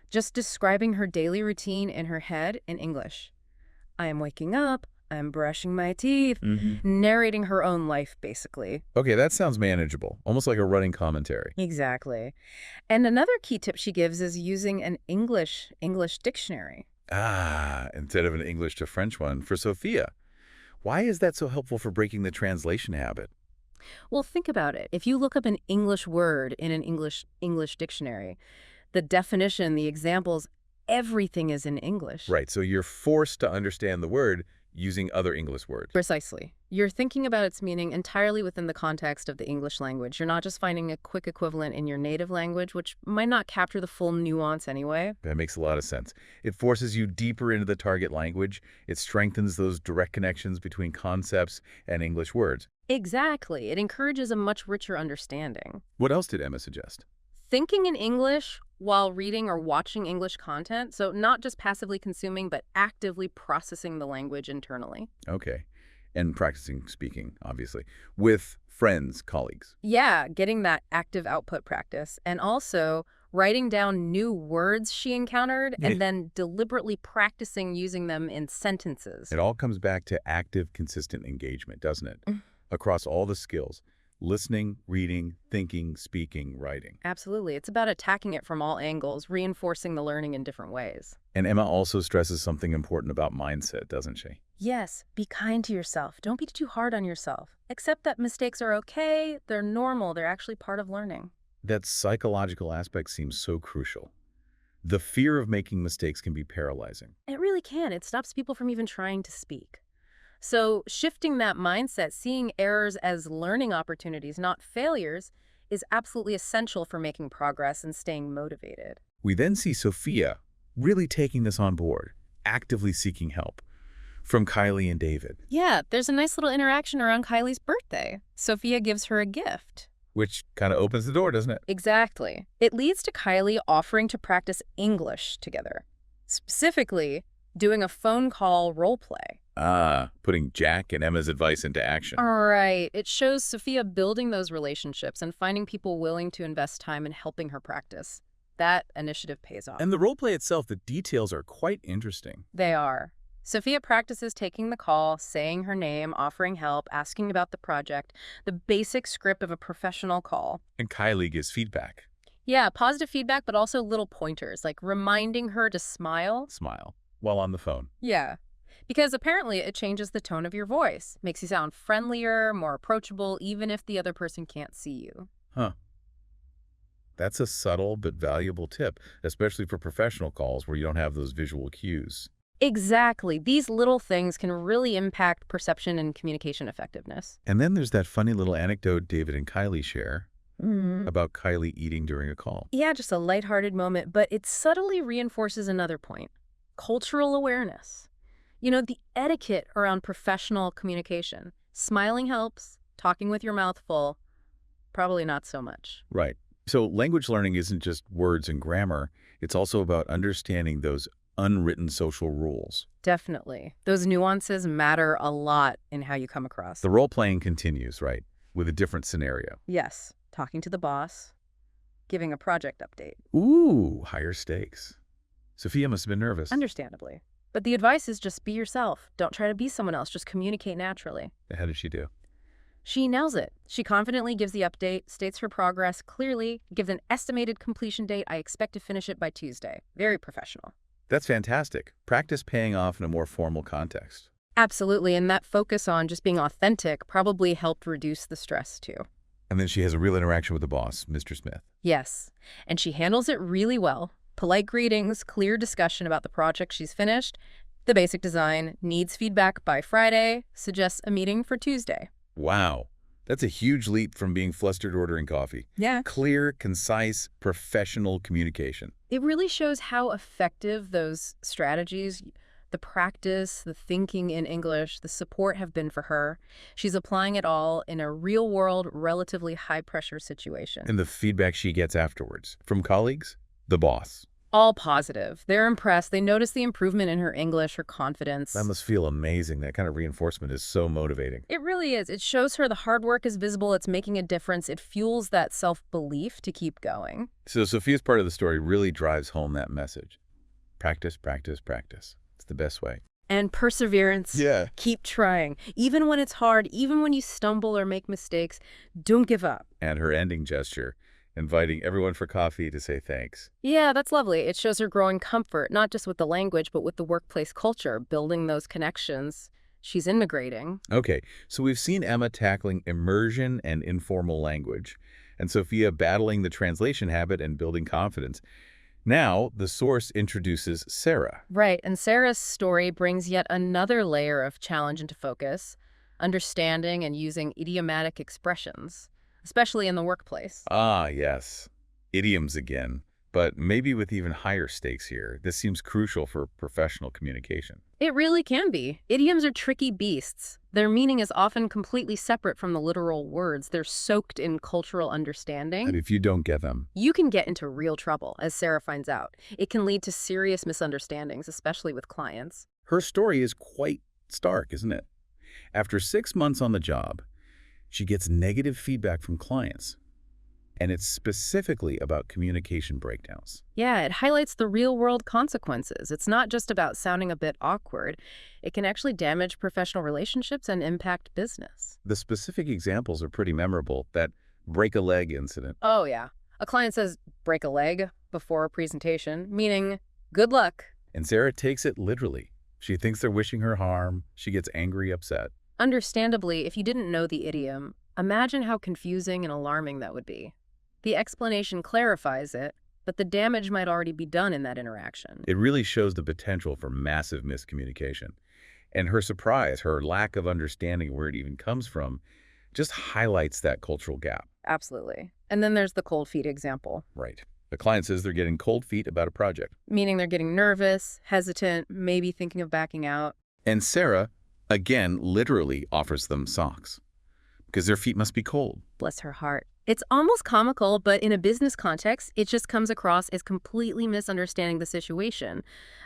Just describing her daily routine in her head in English. I am waking up, I'm brushing my teeth, narrating her own life, basically. Okay, that sounds manageable, almost like a running commentary. Exactly. And another key tip she gives is using an English dictionary. Ah, instead of an English to French one for Sophia. Why is that so helpful for breaking the translation habit? Well, think about it. If you look up an English word in an English dictionary, the definition, the examples, everything is in English. Right, so you're forced to understand the word using other English words. Precisely. You're thinking about its meaning entirely within the context of the English language. You're not just finding a quick equivalent in your native language, which might not capture the full nuance anyway. That makes a lot of sense. It forces you deeper into the target language. It strengthens those direct connections between concepts and English words. Exactly. It encourages a much richer understanding. What else did Emma suggest? Thinking in English while reading or watching English content, so not just passively consuming, but actively processing the language internally. Okay. And practicing speaking, obviously, with friends, colleagues. Yeah, getting that active output practice, and also writing down new words she encountered and then deliberately practicing using them in sentences. It all comes back to active, consistent engagement, doesn't it? Across all the skills. Listening, reading, thinking, speaking, writing. Absolutely. It's about attacking it from all angles, reinforcing the learning in different ways. And Emma also stresses something important about mindset, doesn't she? Yes, be kind to yourself. Don't be too hard on yourself. Accept that mistakes are okay, they're normal, they're actually part of learning. That psychological aspect seems so crucial. The fear of making mistakes can be paralyzing. It really can. It stops people from even trying to speak. So shifting that mindset, seeing errors as learning opportunities, not failures, is absolutely essential for making progress and staying motivated. We then see Sophia really taking this on board, actively seeking help from Kylie and David. Yeah, there's a nice little interaction around Kylie's birthday. Sophia gives her a gift. Which kind of opens the door, doesn't it? Exactly. It leads to Kylie offering to practice English together. Specifically, doing a phone call role play. Putting Jack and Emma's advice into action. All right. It shows Sophia building those relationships and finding people willing to invest time in helping her practice. That initiative pays off. And the role play itself, the details are quite interesting. They are. Sophia practices taking the call, saying her name, offering help, asking about the project, the basic script of a professional call. And Kylie gives feedback. Yeah, positive feedback, but also little pointers, like reminding her to smile. Smile while on the phone. Yeah. Because apparently it changes the tone of your voice, makes you sound friendlier, more approachable, even if the other person can't see you. Huh. That's a subtle but valuable tip, especially for professional calls where you don't have those visual cues. Exactly. These little things can really impact perception and communication effectiveness. And then there's that funny little anecdote David and Kylie share about Kylie eating during a call. Yeah, just a lighthearted moment, but it subtly reinforces another point. Cultural awareness. You know, the etiquette around professional communication. Smiling helps, talking with your mouth full, probably not so much. Right. So language learning isn't just words and grammar. It's also about understanding those unwritten social rules. Definitely. Those nuances matter a lot in how you come across. The role-playing continues, right, with a different scenario. Yes. Talking to the boss, giving a project update. Ooh, higher stakes. Sophia must have been nervous. Understandably. But the advice is just be yourself. Don't try to be someone else. Just communicate naturally. How did she do? She nails it. She confidently gives the update, states her progress clearly, gives an estimated completion date. I expect to finish it by Tuesday. Very professional. That's fantastic. Practice paying off in a more formal context. Absolutely. And that focus on just being authentic probably helped reduce the stress too. And then she has a real interaction with the boss, Mr. Smith. Yes. And she handles it really well. Polite greetings, clear discussion about the project she's finished, the basic design, needs feedback by Friday, suggests a meeting for Tuesday. Wow. That's a huge leap from being flustered ordering coffee. Yeah. Clear, concise, professional communication. It really shows how effective those strategies, The practice, the thinking in English, the support have been for her. She's applying it all in a real-world, relatively high-pressure situation. And the feedback she gets afterwards from colleagues? The boss. All positive. They're impressed. They notice the improvement in her English, her confidence. That must feel amazing. That kind of reinforcement is so motivating. It really is. It shows her the hard work is visible. It's making a difference. It fuels that self-belief to keep going. So Sophia's part of the story really drives home that message. Practice, practice, practice. It's the best way. And perseverance. Yeah. Keep trying. Even when it's hard, even when you stumble or make mistakes, don't give up. And her ending gesture, inviting everyone for coffee to say thanks. Yeah, that's lovely. It shows her growing comfort, not just with the language, but with the workplace culture, building those connections. She's integrating. Okay, so we've seen Emma tackling immersion and informal language, and Sophia battling the translation habit and building confidence. Now, the source introduces Sarah. Right, and Sarah's story brings yet another layer of challenge into focus, understanding and using idiomatic expressions, especially in the workplace. Ah, yes. Idioms again, but maybe with even higher stakes here. This seems crucial for professional communication. It really can be. Idioms are tricky beasts. Their meaning is often completely separate from the literal words. They're soaked in cultural understanding. And if you don't get them, You can get into real trouble, as Sarah finds out. It can lead to serious misunderstandings, especially with clients. her story is quite stark, isn't it? After 6 months on the job, she gets negative feedback from clients. And it's specifically about communication breakdowns. Yeah, it highlights the real-world consequences. It's not just about sounding a bit awkward. It can actually damage professional relationships and impact business. The specific examples are pretty memorable. That break a leg incident. Oh, yeah. A client says, break a leg before a presentation, meaning good luck. And Sarah takes it literally. She thinks they're wishing her harm. She gets angry, upset. Understandably, if you didn't know the idiom, imagine how confusing and alarming that would be. The explanation clarifies it, but the damage might already be done in that interaction. It really shows the potential for massive miscommunication. And her surprise, her lack of understanding where it even comes from, just highlights that cultural gap. Absolutely. And then there's the cold feet example, Right. The client says they're getting cold feet about a project. meaning they're getting nervous, hesitant, maybe thinking of backing out. And Sarah, again, literally offers them socks because their feet must be cold. Bless her heart. It's almost comical, but in a business context, it just comes across as completely misunderstanding the situation.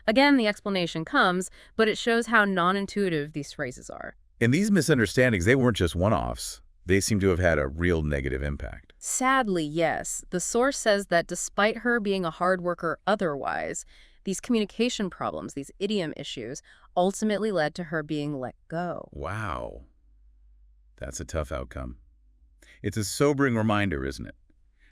Again, the explanation comes, but it shows how non-intuitive these phrases are. And these misunderstandings, they weren't just one-offs. They seem to have had a real negative impact. Sadly, yes. The source says that despite her being a hard worker otherwise, these communication problems, these idiom issues, ultimately led to her being let go. Wow. That's a tough outcome. It's a sobering reminder, isn't it?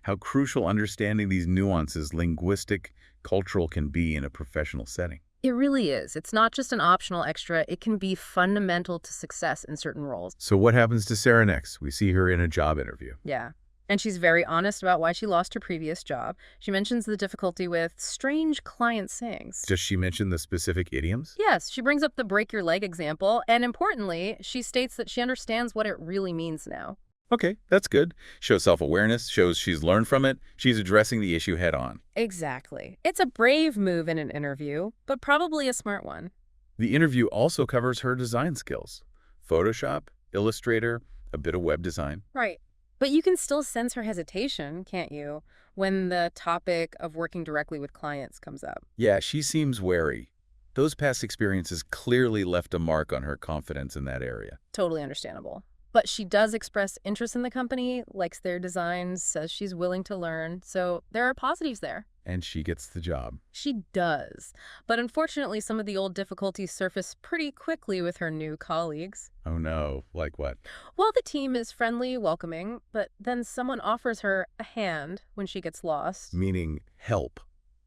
How crucial understanding these nuances, linguistic, cultural, can be in a professional setting. It really is. It's not just an optional extra. It can be fundamental to success in certain roles. So what happens to Sarah next? We see her in a job interview. Yeah. And she's very honest about why she lost her previous job. She mentions the difficulty with strange client sayings. Does she mention the specific idioms? Yes, she brings up the break your leg example, and importantly, she states that she understands what it really means now. Okay, that's good. Shows self-awareness, shows she's learned from it, she's addressing the issue head on. Exactly. It's a brave move in an interview, but probably a smart one. The interview also covers her design skills. Photoshop, Illustrator, a bit of web design. Right. But you can still sense her hesitation, can't you, when the topic of working directly with clients comes up? Yeah, she seems wary. Those past experiences clearly left a mark on her confidence in that area. Totally understandable. But she does express interest in the company, likes their designs, says she's willing to learn. So there are positives there. And she gets the job. She does. But unfortunately, some of the old difficulties surface pretty quickly with her new colleagues. Oh no, like what? Well, the team is friendly, welcoming, but then someone offers her a hand when she gets lost. Meaning help.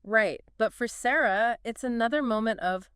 Right. But for Sarah, it's another moment of,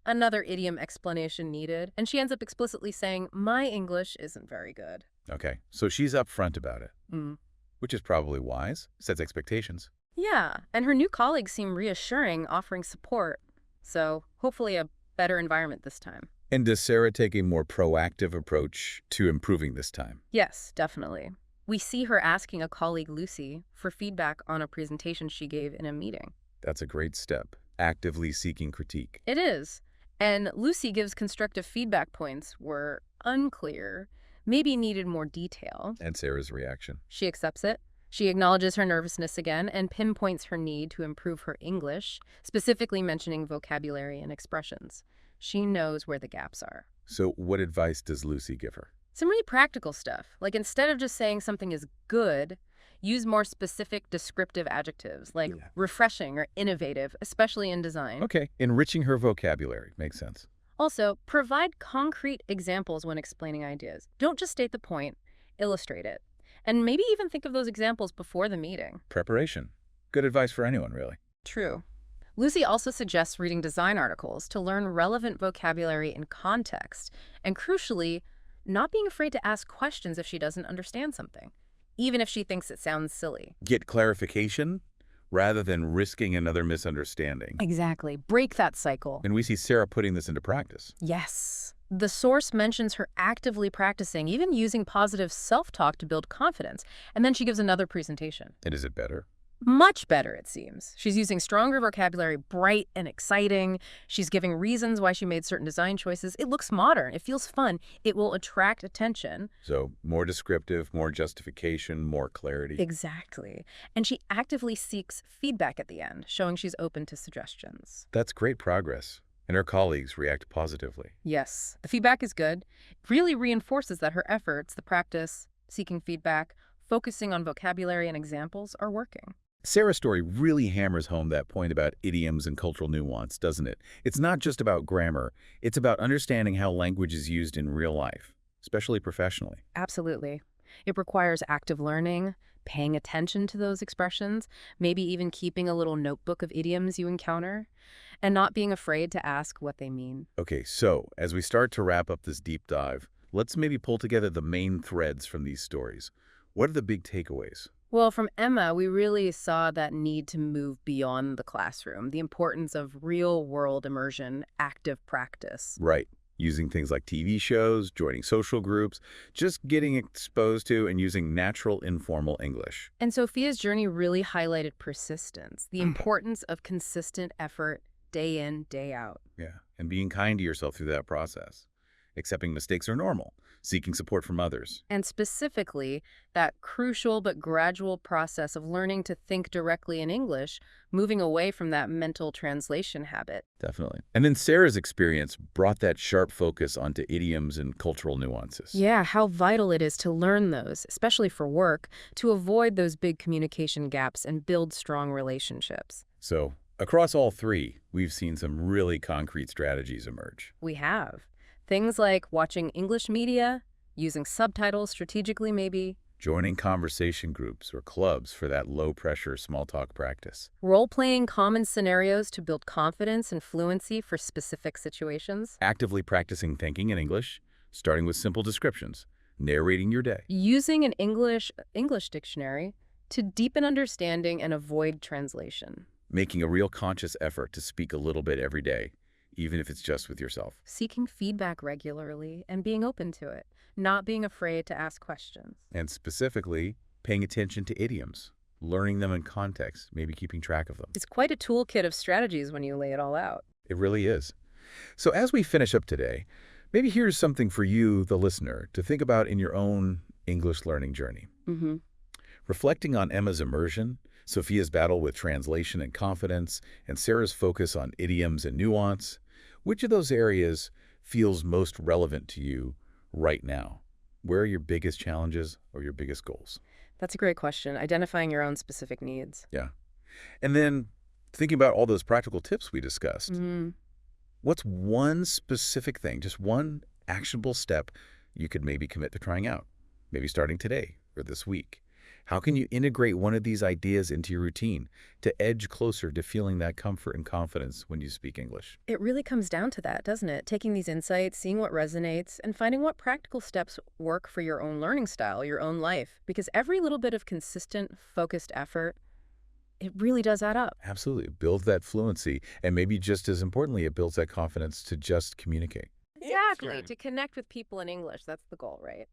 another idiom explanation needed. And she ends up explicitly saying, my English isn't very good. Okay, so she's upfront about it, Mm. which is probably wise, sets expectations. Yeah, and her new colleagues seem reassuring, offering support. So hopefully a better environment this time. And does Sarah take a more proactive approach to improving this time? Yes, definitely. We see her asking a colleague, Lucy, for feedback on a presentation she gave in a meeting. That's a great step. actively seeking critique. It is. And Lucy gives constructive feedback points were unclear, maybe needed more detail. And Sarah's reaction. She accepts it. She acknowledges her nervousness again and pinpoints her need to improve her English, specifically mentioning vocabulary and expressions. She knows where the gaps are. So what advice does Lucy give her? Some really practical stuff, like instead of just saying something is good, use more specific descriptive adjectives like refreshing or innovative, especially in design. Okay, enriching her vocabulary. Makes sense. Also, provide concrete examples when explaining ideas. Don't just state the point, illustrate it. And maybe even think of those examples before the meeting. Preparation. Good advice for anyone, really. True. Lucy also suggests reading design articles to learn relevant vocabulary in context, and crucially, not being afraid to ask questions if she doesn't understand something, even if she thinks it sounds silly. Get clarification rather than risking another misunderstanding. Exactly. Break that cycle. And we see Sarah putting this into practice. Yes. The source mentions her actively practicing, even using positive self-talk to build confidence, and then she gives another presentation. And is it better? Much better, it seems. She's using stronger vocabulary, bright and exciting. She's giving reasons why she made certain design choices. It looks modern. It feels fun. It will attract attention. So more descriptive, more justification, more clarity. Exactly. And she actively seeks feedback at the end, showing she's open to suggestions. That's great progress. And her colleagues react positively. Yes, the feedback is good. It really reinforces that her efforts, the practice, seeking feedback, focusing on vocabulary and examples, are working. Sarah's story really hammers home that point about idioms and cultural nuance, doesn't it? It's not just about grammar. It's about understanding how language is used in real life, especially professionally. Absolutely. It requires active learning, paying attention to those expressions, maybe even keeping a little notebook of idioms you encounter, and not being afraid to ask what they mean. Okay, so as we start to wrap up this deep dive, let's maybe pull together the main threads from these stories. What are the big takeaways? Well, from Emma, we really saw that need to move beyond the classroom, the importance of real-world immersion, active practice. Right. Using things like TV shows, joining social groups, just getting exposed to and using natural, informal English. And Sophia's journey really highlighted persistence, the importance of consistent effort day in, day out. Yeah, and being kind to yourself through that process. Accepting mistakes are normal, seeking support from others. And specifically, that crucial but gradual process of learning to think directly in English, moving away from that mental translation habit. Definitely. And then Sarah's experience brought that sharp focus onto idioms and cultural nuances. Yeah, how vital it is to learn those, especially for work, to avoid those big communication gaps and build strong relationships. So, across all three, we've seen some really concrete strategies emerge. We have. Things like watching English media, using subtitles strategically maybe, Joining conversation groups or clubs for that low-pressure small talk practice. role-playing common scenarios to build confidence and fluency for specific situations, Actively practicing thinking in English, starting with simple descriptions, narrating your day. using an English dictionary to deepen understanding and avoid translation, Making a real conscious effort to speak a little bit every day, even if it's just with yourself. seeking feedback regularly and being open to it, not being afraid to ask questions. And specifically, paying attention to idioms, learning them in context, maybe keeping track of them. It's quite a toolkit of strategies when you lay it all out. It really is. So as we finish up today, maybe here's something for you, the listener, to think about in your own English learning journey. Reflecting on Emma's immersion, Sophia's battle with translation and confidence, and Sarah's focus on idioms and nuance, which of those areas feels most relevant to you right now? Where are your biggest challenges or your biggest goals? That's a great question. Identifying your own specific needs. Yeah. And then thinking about all those practical tips we discussed, what's one specific thing, just one actionable step you could maybe commit to trying out, maybe starting today or this week? How can you integrate one of these ideas into your routine to edge closer to feeling that comfort and confidence when you speak English? It really comes down to that, doesn't it? Taking these insights, seeing what resonates, and finding what practical steps work for your own learning style, your own life. Because every little bit of consistent, focused effort, it really does add up. Absolutely. It builds that fluency, and maybe just as importantly, it builds that confidence to just communicate. Exactly. To connect with people in English, that's the goal, right?